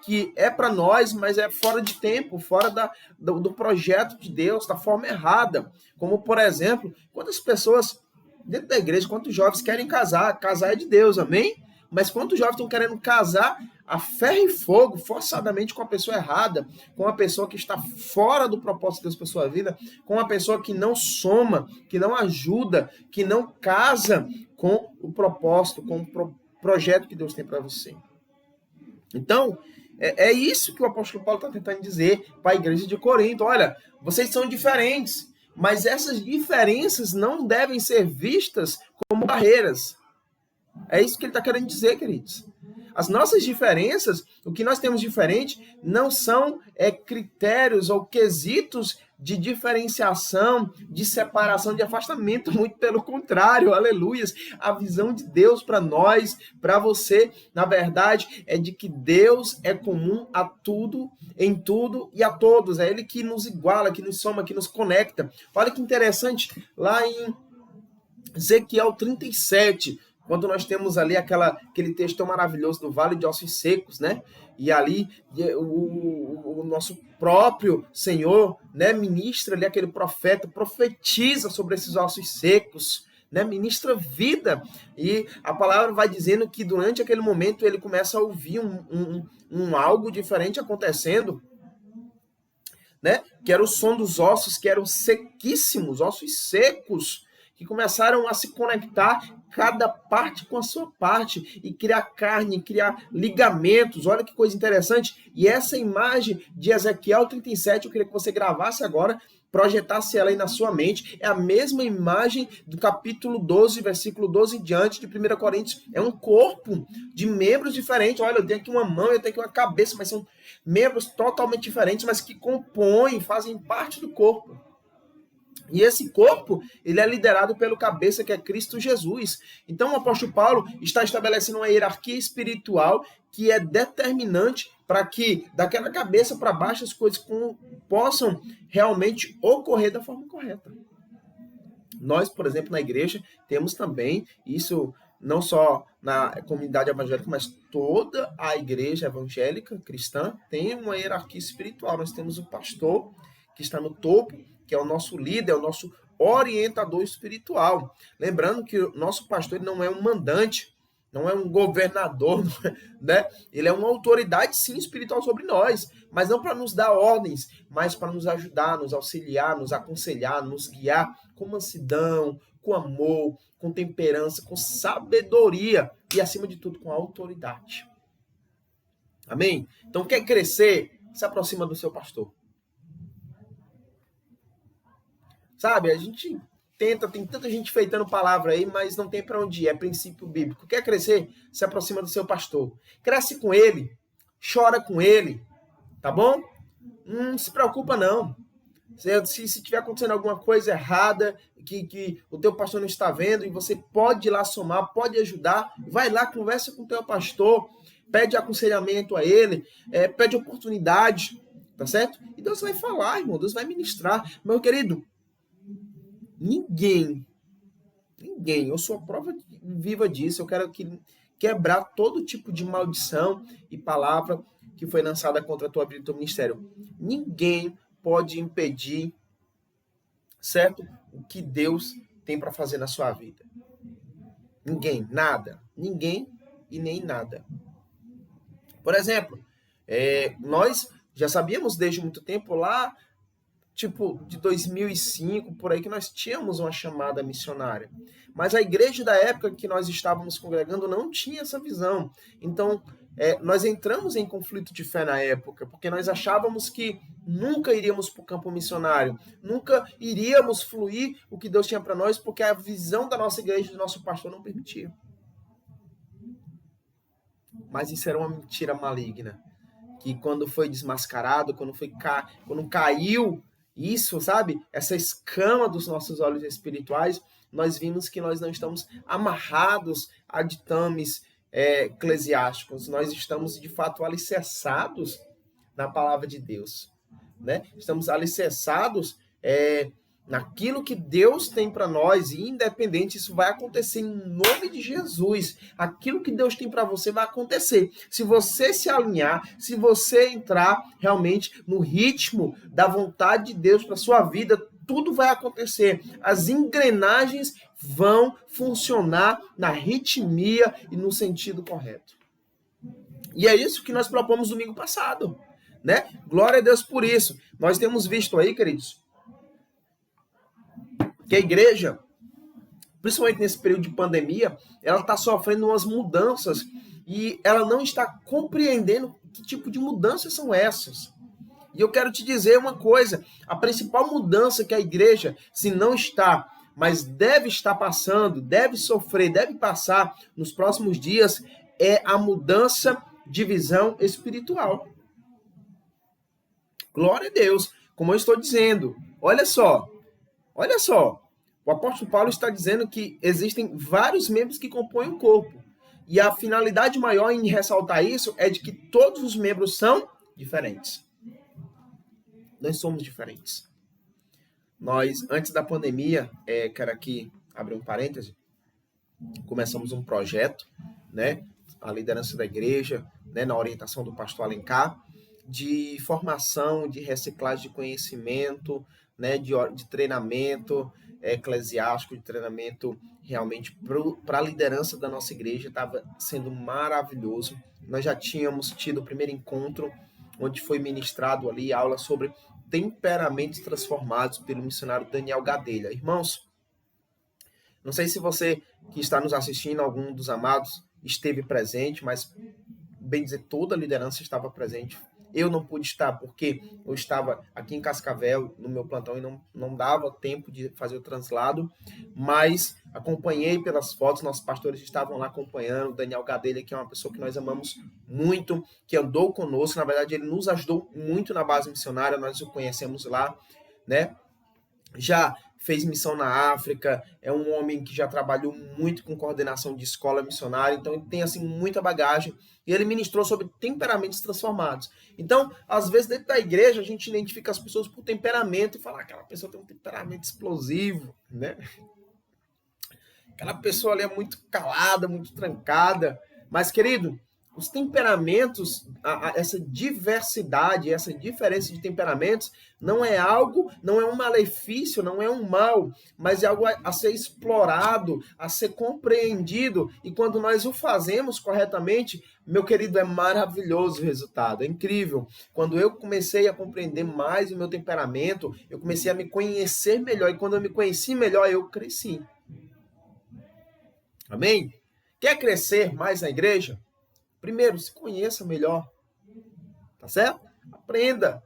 que é para nós, mas é fora de tempo, fora do projeto de Deus, da forma errada. Como, por exemplo, quantas pessoas dentro da igreja, quantos jovens querem casar? Casar é de Deus, amém? Mas quantos jovens estão querendo casar a ferro e fogo, forçadamente, com a pessoa errada, com uma pessoa que está fora do propósito de Deus para sua vida, com uma pessoa que não soma, que não ajuda, que não casa com o propósito, com o projeto que Deus tem para você. Então, é isso que o apóstolo Paulo está tentando dizer para a igreja de Corinto. Olha, vocês são diferentes, mas essas diferenças não devem ser vistas como barreiras. É isso que ele está querendo dizer, queridos. As nossas diferenças, o que nós temos diferente, não são critérios ou quesitos de diferenciação, de separação, de afastamento, muito pelo contrário, aleluias. A visão de Deus para nós, para você, na verdade, é de que Deus é comum a tudo, em tudo e a todos. É Ele que nos iguala, que nos soma, que nos conecta. Olha que interessante, lá em Ezequiel 37, quando nós temos ali aquele texto maravilhoso do Vale de Ossos Secos, né? E ali o nosso próprio Senhor, né, ministra ali aquele profeta, profetiza sobre esses ossos secos, né, ministra vida. E a palavra vai dizendo que durante aquele momento ele começa a ouvir um algo diferente acontecendo, né? Que era o som dos ossos, que eram sequíssimos, ossos secos, que começaram a se conectar, cada parte com a sua parte, e criar carne, criar ligamentos. Olha que coisa interessante. E essa imagem de Ezequiel 37, eu queria que você gravasse agora, projetasse ela aí na sua mente. É a mesma imagem do capítulo 12, versículo 12 em diante de 1 Coríntios. É um corpo de membros diferentes. Olha, eu tenho aqui uma mão, eu tenho aqui uma cabeça, mas são membros totalmente diferentes, mas que compõem, fazem parte do corpo. E esse corpo, ele é liderado pelo cabeça, que é Cristo Jesus. Então, o apóstolo Paulo está estabelecendo uma hierarquia espiritual que é determinante para que, daquela cabeça para baixo, as coisas possam realmente ocorrer da forma correta. Nós, por exemplo, na igreja, temos também isso, não só na comunidade evangélica, mas toda a igreja evangélica cristã tem uma hierarquia espiritual. Nós temos o pastor, que está no topo, que é o nosso líder, é o nosso orientador espiritual. Lembrando que o nosso pastor ele não é um mandante, não é um governador, né? Ele é uma autoridade, sim, espiritual sobre nós, mas não para nos dar ordens, mas para nos ajudar, nos auxiliar, nos aconselhar, nos guiar com mansidão, com amor, com temperança, com sabedoria e, acima de tudo, com autoridade. Amém? Então, quer crescer? Se aproxima do seu pastor. Sabe, a gente tenta, tem tanta gente feitando palavra aí, mas não tem para onde ir, é princípio bíblico. Quer crescer? Se aproxima do seu pastor. Cresce com ele, chora com ele, tá bom? Não se preocupa não. Se tiver acontecendo alguma coisa errada, que o teu pastor não está vendo, e você pode ir lá somar, pode ajudar, vai lá, conversa com o teu pastor, pede aconselhamento a ele, pede oportunidade, tá certo? E Deus vai falar, irmão, Deus vai ministrar. Meu querido, Ninguém, eu sou a prova viva disso, eu quero quebrar todo tipo de maldição e palavra que foi lançada contra a tua vida e teu ministério. Ninguém pode impedir, certo? O que Deus tem para fazer na sua vida. Ninguém, nada. Ninguém e nem nada. Por exemplo, nós já sabíamos desde muito tempo lá, tipo, de 2005, por aí, que nós tínhamos uma chamada missionária. Mas a igreja da época que nós estávamos congregando não tinha essa visão. Então, nós entramos em conflito de fé na época, porque nós achávamos que nunca iríamos para o campo missionário, nunca iríamos fluir o que Deus tinha para nós, porque a visão da nossa igreja, do nosso pastor, não permitia. Mas isso era uma mentira maligna, que quando foi desmascarado, quando caiu isso, sabe? Essa escama dos nossos olhos espirituais, nós vimos que nós não estamos amarrados a ditames eclesiásticos, nós estamos de fato alicerçados na palavra de Deus, né? Estamos alicerçados naquilo que Deus tem para nós, e independente, isso vai acontecer em nome de Jesus. Aquilo que Deus tem para você vai acontecer. Se você se alinhar, se você entrar realmente no ritmo da vontade de Deus para sua vida, tudo vai acontecer. As engrenagens vão funcionar na ritmia e no sentido correto. E é isso que nós propomos domingo passado, né? Glória a Deus por isso. Nós temos visto aí, queridos, que a igreja, principalmente nesse período de pandemia, ela está sofrendo umas mudanças e ela não está compreendendo que tipo de mudanças são essas. E eu quero te dizer uma coisa, a principal mudança que a igreja, se não está, mas deve estar passando, deve sofrer, deve passar nos próximos dias, é a mudança de visão espiritual. Glória a Deus, como eu estou dizendo, olha só, o apóstolo Paulo está dizendo que existem vários membros que compõem o corpo. E a finalidade maior em ressaltar isso é de que todos os membros são diferentes. Nós somos diferentes. Nós, antes da pandemia, quero aqui abrir um parêntese, começamos um projeto, né, a liderança da igreja, né, na orientação do pastor Alencar, de formação, de reciclagem de conhecimento, né, de treinamento eclesiástico, de treinamento realmente para a liderança da nossa igreja. Estava sendo maravilhoso. Nós já tínhamos tido o primeiro encontro, onde foi ministrado ali aula sobre temperamentos transformados pelo missionário Daniel Gadelha. Irmãos, não sei se você que está nos assistindo, algum dos amados, esteve presente, mas, bem dizer, toda a liderança estava presente. Eu não pude estar porque eu estava aqui em Cascavel, no meu plantão, e não dava tempo de fazer o translado, mas acompanhei pelas fotos, nossos pastores estavam lá acompanhando, o Daniel Gadelha, que é uma pessoa que nós amamos muito, que andou conosco, na verdade ele nos ajudou muito na base missionária, nós o conhecemos lá, né? Já fez missão na África, é um homem que já trabalhou muito com coordenação de escola missionária, então ele tem assim muita bagagem, e ele ministrou sobre temperamentos transformados. Então, às vezes dentro da igreja a gente identifica as pessoas por temperamento e fala, aquela pessoa tem um temperamento explosivo, né? Aquela pessoa ali é muito calada, muito trancada, mas querido, os temperamentos, essa diversidade, essa diferença de temperamentos não é algo, não é um malefício, não é um mal, mas é algo a ser explorado, a ser compreendido. E quando nós o fazemos corretamente, meu querido, é maravilhoso o resultado, é incrível. Quando eu comecei a compreender mais o meu temperamento, eu comecei a me conhecer melhor. E quando eu me conheci melhor, eu cresci. Amém? Quer crescer mais na igreja? Primeiro, se conheça melhor, tá certo? Aprenda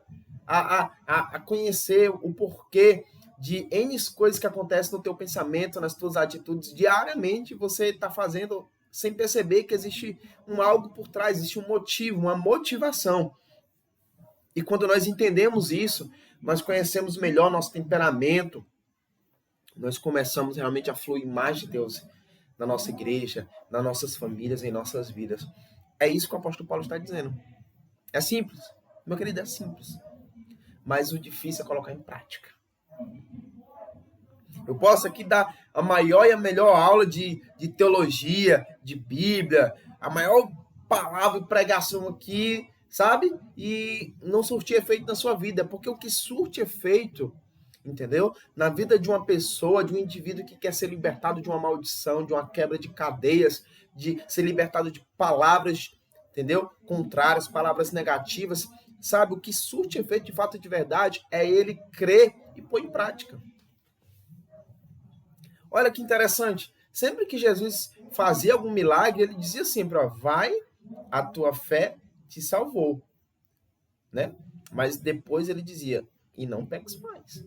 a conhecer o porquê de N coisas que acontecem no teu pensamento, nas tuas atitudes. Diariamente você está fazendo sem perceber que existe algo por trás, existe um motivo, uma motivação. E quando nós entendemos isso, nós conhecemos melhor nosso temperamento, nós começamos realmente a fluir mais de Deus na nossa igreja, nas nossas famílias, em nossas vidas. É isso que o apóstolo Paulo está dizendo. É simples. Meu querido, é simples. Mas o difícil é colocar em prática. Eu posso aqui dar a maior e a melhor aula de teologia, de Bíblia, a maior palavra e pregação aqui, sabe? E não surtir efeito na sua vida. Porque o que surte efeito, entendeu? Na vida de uma pessoa, de um indivíduo que quer ser libertado de uma maldição, de uma quebra de cadeias, de ser libertado de palavras, entendeu? Contrárias, palavras negativas, sabe, o que surte efeito de fato de verdade é ele crer e pôr em prática. Olha que interessante. Sempre que Jesus fazia algum milagre, ele dizia sempre, ó, vai, a tua fé te salvou, né? Mas depois ele dizia, e não peques mais.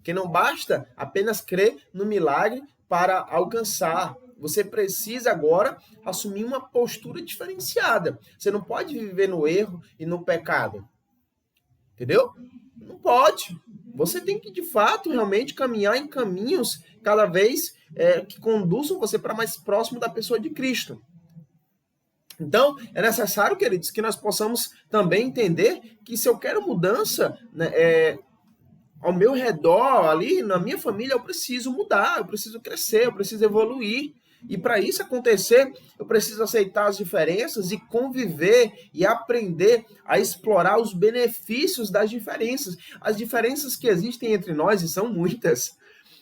Que não basta apenas crer no milagre para alcançar. Você precisa agora assumir uma postura diferenciada. Você não pode viver no erro e no pecado. Entendeu? Não pode. Você tem que, de fato, realmente caminhar em caminhos cada vez que conduzam você para mais próximo da pessoa de Cristo. Então, é necessário, queridos, que nós possamos também entender que se eu quero mudança, né, ao meu redor, ali na minha família, eu preciso mudar, eu preciso crescer, eu preciso evoluir. E para isso acontecer, eu preciso aceitar as diferenças e conviver e aprender a explorar os benefícios das diferenças. As diferenças que existem entre nós, e são muitas,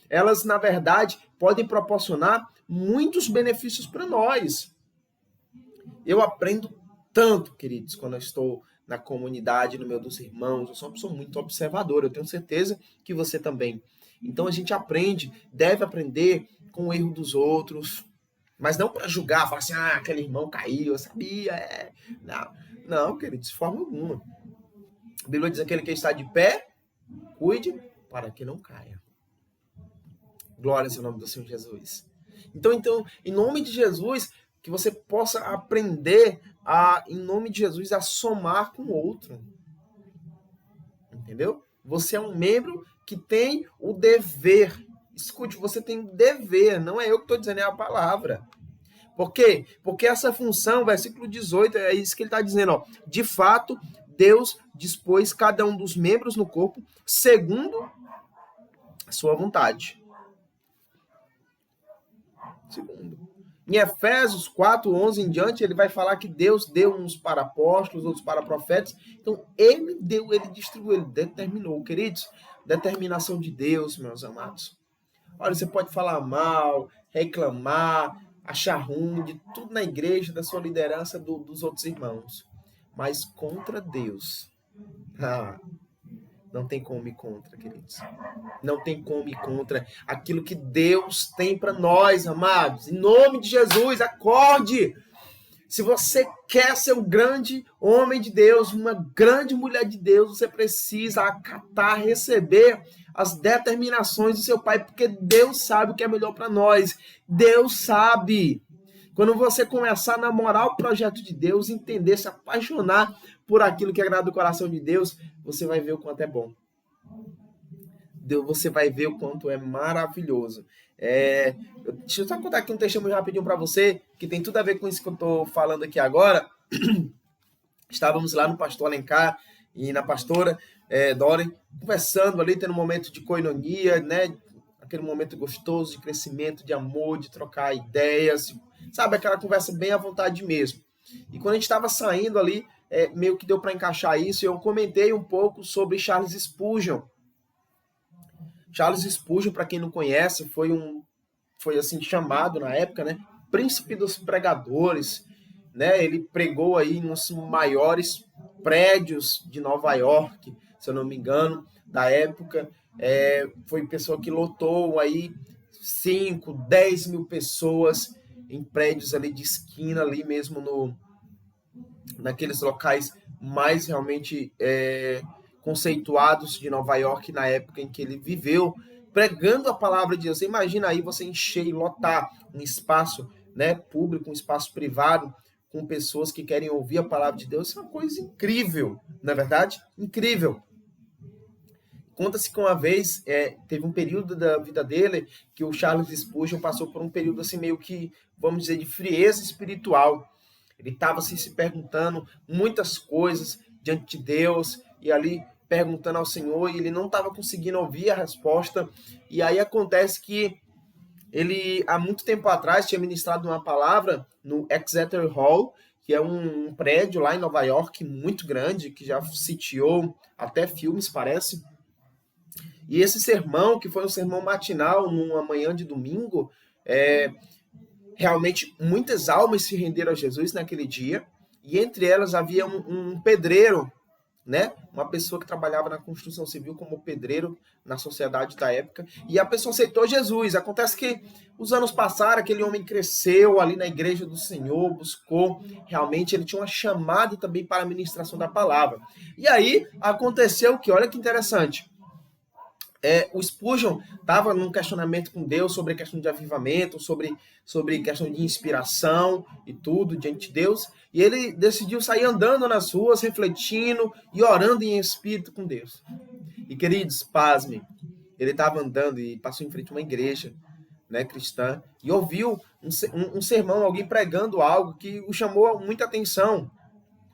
elas, na verdade, podem proporcionar muitos benefícios para nós. Eu aprendo tanto, queridos, quando eu estou na comunidade, no meio dos irmãos. Eu sou uma pessoa muito observadora, eu tenho certeza que você também. Então a gente aprende, deve aprender com o erro dos outros, mas não para julgar, falar assim, aquele irmão caiu, eu sabia. Não, queridos, de forma alguma. A Bíblia diz, aquele que está de pé, cuide para que não caia. Glória ao nome do Senhor Jesus. Então, em nome de Jesus, que você possa aprender em nome de Jesus, a somar com o outro. Entendeu? Você é um membro que tem o dever. Escute, você tem dever, não é eu que estou dizendo, é a palavra. Por quê? Porque essa função, versículo 18, é isso que ele está dizendo, ó. De fato, Deus dispôs cada um dos membros no corpo segundo a sua vontade. Segundo. Em Efésios 4, 11 em diante, ele vai falar que Deus deu uns para apóstolos, outros para profetas. Então, ele deu, ele distribuiu, ele determinou. Queridos, determinação de Deus, meus amados. Olha, você pode falar mal, reclamar, achar ruim de tudo na igreja, da sua liderança, dos outros irmãos. Mas contra Deus, não tem como ir contra, queridos. Não tem como ir contra aquilo que Deus tem para nós, amados. Em nome de Jesus, acorde! Se você quer ser um grande homem de Deus, uma grande mulher de Deus, você precisa acatar, receber as determinações do seu Pai, porque Deus sabe o que é melhor para nós. Deus sabe. Quando você começar a namorar o projeto de Deus, entender, se apaixonar por aquilo que agrada o coração de Deus, você vai ver o quanto é bom. Você vai ver o quanto é maravilhoso. Deixa eu só contar aqui um testemunho rapidinho para você, que tem tudo a ver com isso que eu estou falando aqui agora. Estávamos lá no pastor Alencar e na pastora Doren, conversando ali, tendo um momento de koinonia, né? Aquele momento gostoso de crescimento, de amor, de trocar ideias, sabe? Aquela conversa bem à vontade mesmo. E quando a gente estava saindo ali, meio que deu para encaixar isso, eu comentei um pouco sobre Charles Spurgeon. Charles Spurgeon, para quem não conhece, foi assim chamado na época, né, príncipe dos pregadores, né? Ele pregou aí nos maiores prédios de Nova York, se eu não me engano, da época. Foi pessoa que lotou aí 5, 10 mil pessoas em prédios ali de esquina, ali mesmo naqueles locais mais realmente conceituados de Nova York na época em que ele viveu, pregando a palavra de Deus. Você imagina aí você encher e lotar um espaço, né, público, um espaço privado, com pessoas que querem ouvir a palavra de Deus. Isso é uma coisa incrível, não é verdade? Incrível. Conta-se que uma vez, teve um período da vida dele que o Charles Spurgeon passou por um período assim meio que, vamos dizer, de frieza espiritual. Ele estava assim, se perguntando muitas coisas diante de Deus e ali perguntando ao Senhor, e ele não estava conseguindo ouvir a resposta. E aí acontece que ele, há muito tempo atrás, tinha ministrado uma palavra no Exeter Hall, que é um prédio lá em Nova York, muito grande, que já sitiou até filmes, parece. E esse sermão, que foi um sermão matinal, numa manhã de domingo, realmente muitas almas se renderam a Jesus naquele dia, e entre elas havia um pedreiro, né? Uma pessoa que trabalhava na construção civil como pedreiro na sociedade da época, e a pessoa aceitou Jesus. Acontece que os anos passaram, aquele homem cresceu ali na igreja do Senhor, buscou, realmente ele tinha uma chamada também para a ministração da palavra. E aí aconteceu que, olha que interessante, o Spurgeon estava num questionamento com Deus sobre a questão de avivamento, sobre questão de inspiração e tudo diante de Deus, e ele decidiu sair andando nas ruas, refletindo e orando em espírito com Deus. E, queridos, pasmem, ele estava andando e passou em frente a uma igreja, né, cristã, e ouviu um sermão, alguém pregando algo que o chamou muita atenção.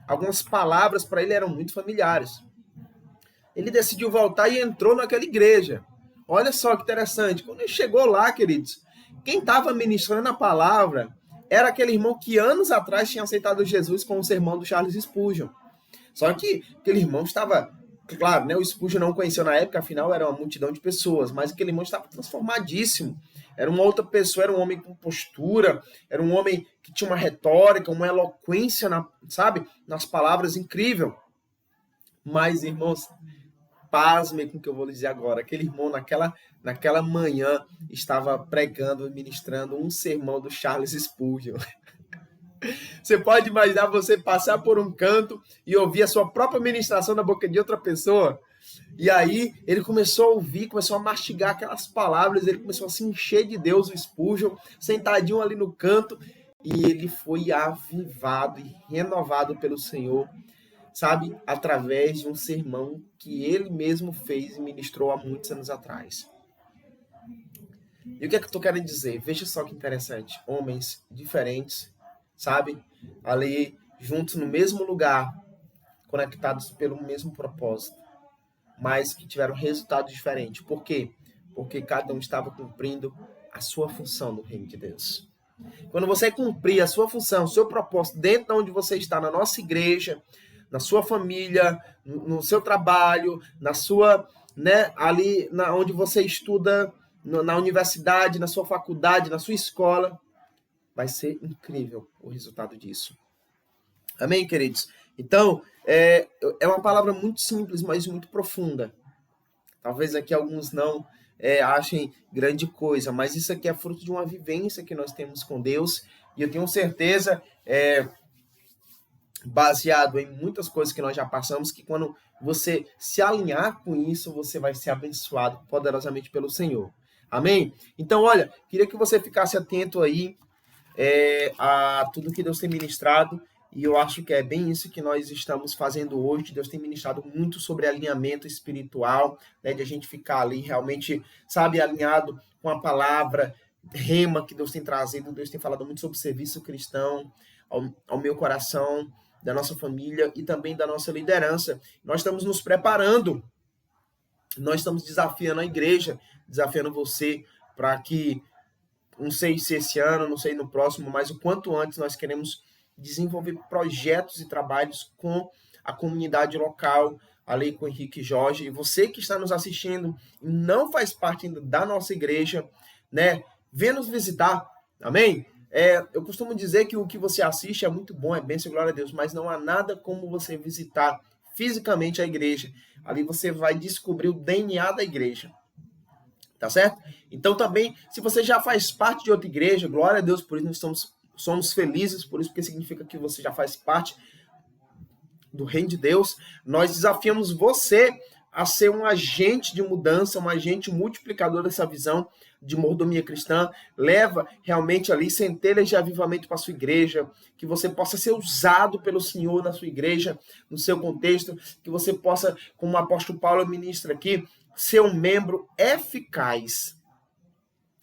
Algumas palavras para ele eram muito familiares. Ele decidiu voltar e entrou naquela igreja. Olha só que interessante. Quando ele chegou lá, queridos, quem estava ministrando a palavra era aquele irmão que anos atrás tinha aceitado Jesus com o sermão do Charles Spurgeon. Só que aquele irmão estava, claro, né, o Spurgeon não conheceu na época, afinal era uma multidão de pessoas, mas aquele irmão estava transformadíssimo. Era uma outra pessoa, era um homem com postura, era um homem que tinha uma retórica, uma eloquência, sabe, nas palavras incrível. Mas, irmãos, pasmem com o que eu vou dizer agora. Aquele irmão, naquela manhã, estava pregando e ministrando um sermão do Charles Spurgeon. Você pode imaginar você passar por um canto e ouvir a sua própria ministração na boca de outra pessoa? E aí ele começou a ouvir, começou a mastigar aquelas palavras, ele começou a se encher de Deus, o Spurgeon, sentadinho ali no canto, e ele foi avivado e renovado pelo Senhor, sabe, através de um sermão que ele mesmo fez e ministrou há muitos anos atrás. E o que é que eu tô querendo dizer? Veja só que interessante. Homens diferentes, sabe, ali juntos no mesmo lugar, conectados pelo mesmo propósito, mas que tiveram resultados diferentes. Por quê? Porque cada um estava cumprindo a sua função no reino de Deus. Quando você cumprir a sua função, o seu propósito dentro de onde você está, na nossa igreja, na sua família, no seu trabalho, na sua, né, ali onde você estuda, na universidade, na sua faculdade, na sua escola, vai ser incrível o resultado disso. Amém, queridos? Então, é uma palavra muito simples, mas muito profunda. Talvez aqui alguns não achem grande coisa, mas isso aqui é fruto de uma vivência que nós temos com Deus, e eu tenho certeza, baseado em muitas coisas que nós já passamos, que quando você se alinhar com isso, você vai ser abençoado poderosamente pelo Senhor. Amém? Então, olha, queria que você ficasse atento aí a tudo que Deus tem ministrado, e eu acho que é bem isso que nós estamos fazendo hoje. Deus tem ministrado muito sobre alinhamento espiritual, né, de a gente ficar ali realmente, sabe, alinhado com a palavra rema que Deus tem trazido. Deus tem falado muito sobre serviço cristão ao meu coração, da nossa família e também da nossa liderança. Nós estamos nos preparando, nós estamos desafiando a igreja, desafiando você para que, não sei se esse ano, não sei no próximo, mas o quanto antes nós queremos desenvolver projetos e trabalhos com a comunidade local, ali com o Henrique e Jorge. E você que está nos assistindo e não faz parte ainda da nossa igreja, né, venha nos visitar, amém? Eu costumo dizer que o que você assiste é muito bom, é bênção e glória a Deus, mas não há nada como você visitar fisicamente a igreja. Ali você vai descobrir o DNA da igreja. Tá certo? Então também, se você já faz parte de outra igreja, glória a Deus por isso, nós somos felizes por isso, porque significa que você já faz parte do reino de Deus. Nós desafiamos você a ser um agente de mudança, um agente multiplicador dessa visão de mordomia cristã. Leva realmente ali centelhas de avivamento para a sua igreja, que você possa ser usado pelo Senhor na sua igreja, no seu contexto, que você possa, como o apóstolo Paulo ministra aqui, ser um membro eficaz.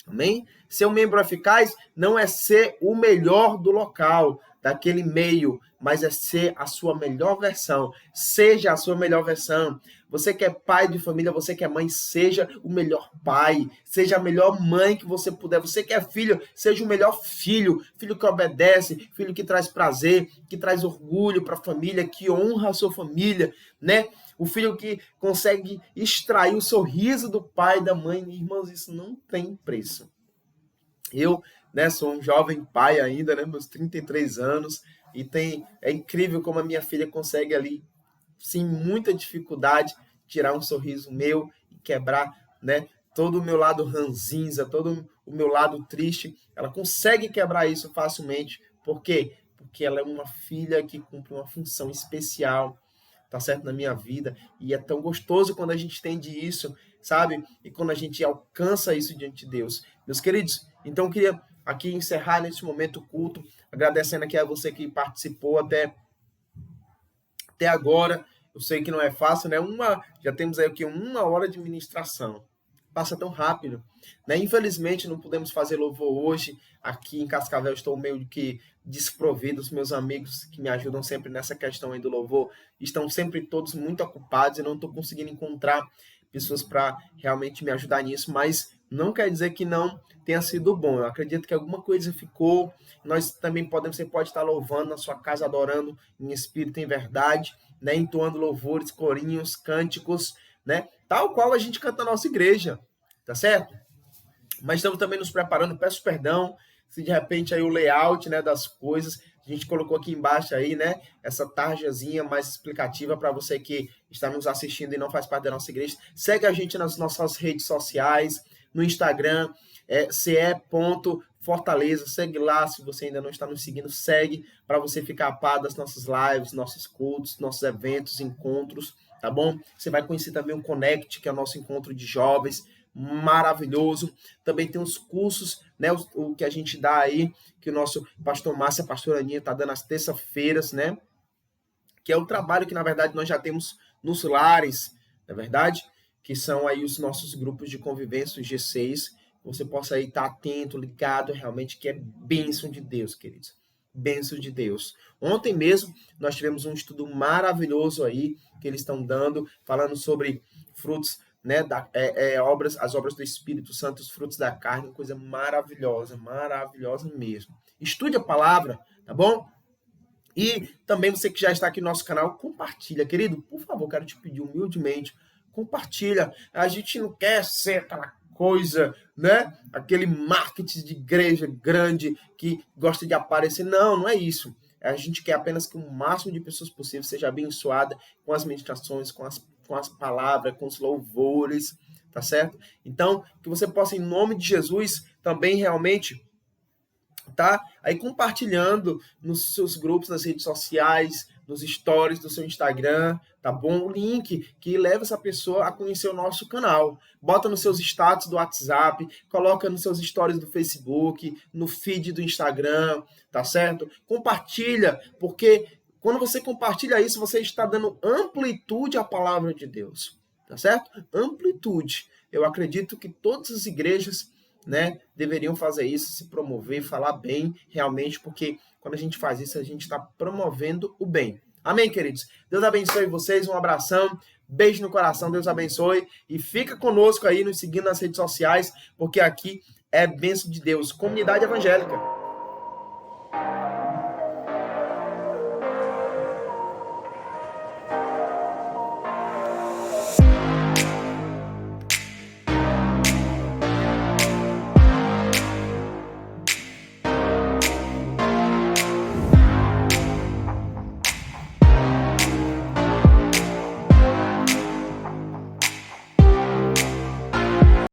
Amém? Ser um membro eficaz não é ser o melhor do local, daquele meio, mas é ser a sua melhor versão. Seja a sua melhor versão. Você que é pai de família, você que é mãe, seja o melhor pai. Seja a melhor mãe que você puder. Você que é filho, seja o melhor filho. Filho que obedece, filho que traz prazer, que traz orgulho para a família, que honra a sua família, né? O filho que consegue extrair o sorriso do pai e da mãe. Irmãos, isso não tem preço. Eu, né, sou um jovem pai ainda, né, meus 33 anos, e é incrível como a minha filha consegue ali sem muita dificuldade, tirar um sorriso meu e quebrar, né, todo o meu lado ranzinza, todo o meu lado triste. Ela consegue quebrar isso facilmente. Por quê? Porque ela é uma filha que cumpre uma função especial, tá certo, na minha vida. E é tão gostoso quando a gente entende isso, sabe? E quando a gente alcança isso diante de Deus. Meus queridos, então eu queria aqui encerrar nesse momento culto, agradecendo aqui a você que participou até agora. Eu sei que não é fácil, né? Já temos aí aqui 1 hora de ministração. Passa tão rápido, né? Infelizmente não podemos fazer louvor hoje. Aqui em Cascavel estou meio que desprovido. Os meus amigos que me ajudam sempre nessa questão aí do louvor estão sempre todos muito ocupados e não estou conseguindo encontrar pessoas para realmente me ajudar nisso, mas não quer dizer que não tenha sido bom. Eu acredito que alguma coisa ficou. Nós também você pode estar louvando na sua casa, adorando em espírito e em verdade, né? Entoando louvores, corinhos, cânticos, né? Tal qual a gente canta na nossa igreja, tá certo? Mas estamos também nos preparando, peço perdão se de repente aí o layout, né, das coisas, a gente colocou aqui embaixo aí, né, essa tarjazinha mais explicativa para você que está nos assistindo e não faz parte da nossa igreja. Segue a gente nas nossas redes sociais, no Instagram, ce.fortaleza, segue lá, se você ainda não está nos seguindo, segue para você ficar a par das nossas lives, nossos cultos, nossos eventos, encontros, tá bom? Você vai conhecer também o Connect, que é o nosso encontro de jovens, maravilhoso. Também tem os cursos, né, o que a gente dá aí, que o nosso pastor Márcio e a pastora Aninha tá dando às terças-feiras, né? Que é o trabalho que, na verdade, nós já temos nos lares, na verdade, que são aí os nossos grupos de convivência, os G6. Você possa aí estar atento, ligado, realmente, que é bênção de Deus, queridos. Bênção de Deus. Ontem mesmo, nós tivemos um estudo maravilhoso aí, que eles estão dando, falando sobre frutos, né, as obras do Espírito Santo, os frutos da carne, coisa maravilhosa, maravilhosa mesmo. Estude a palavra, tá bom? E também você que já está aqui no nosso canal, compartilha, querido, por favor, quero te pedir humildemente, compartilha. A gente não quer ser aquela coisa, né, aquele marketing de igreja grande que gosta de aparecer. Não, não é isso. A gente quer apenas que o máximo de pessoas possível seja abençoada com as meditações, com as palavras, com os louvores, tá certo? Então, que você possa, em nome de Jesus, também realmente, tá? Aí compartilhando nos seus grupos, nas redes sociais, nos stories do seu Instagram, tá bom? O link que leva essa pessoa a conhecer o nosso canal. Bota nos seus status do WhatsApp, coloca nos seus stories do Facebook, no feed do Instagram, tá certo? Compartilha, porque quando você compartilha isso, você está dando amplitude à palavra de Deus, tá certo? Amplitude. Eu acredito que todas as igrejas, né, deveriam fazer isso, se promover, falar bem realmente, porque quando a gente faz isso, a gente está promovendo o bem. Amém, queridos? Deus abençoe vocês, um abração, beijo no coração, Deus abençoe, e fica conosco aí, nos seguindo nas redes sociais, porque aqui é bênção de Deus, comunidade evangélica.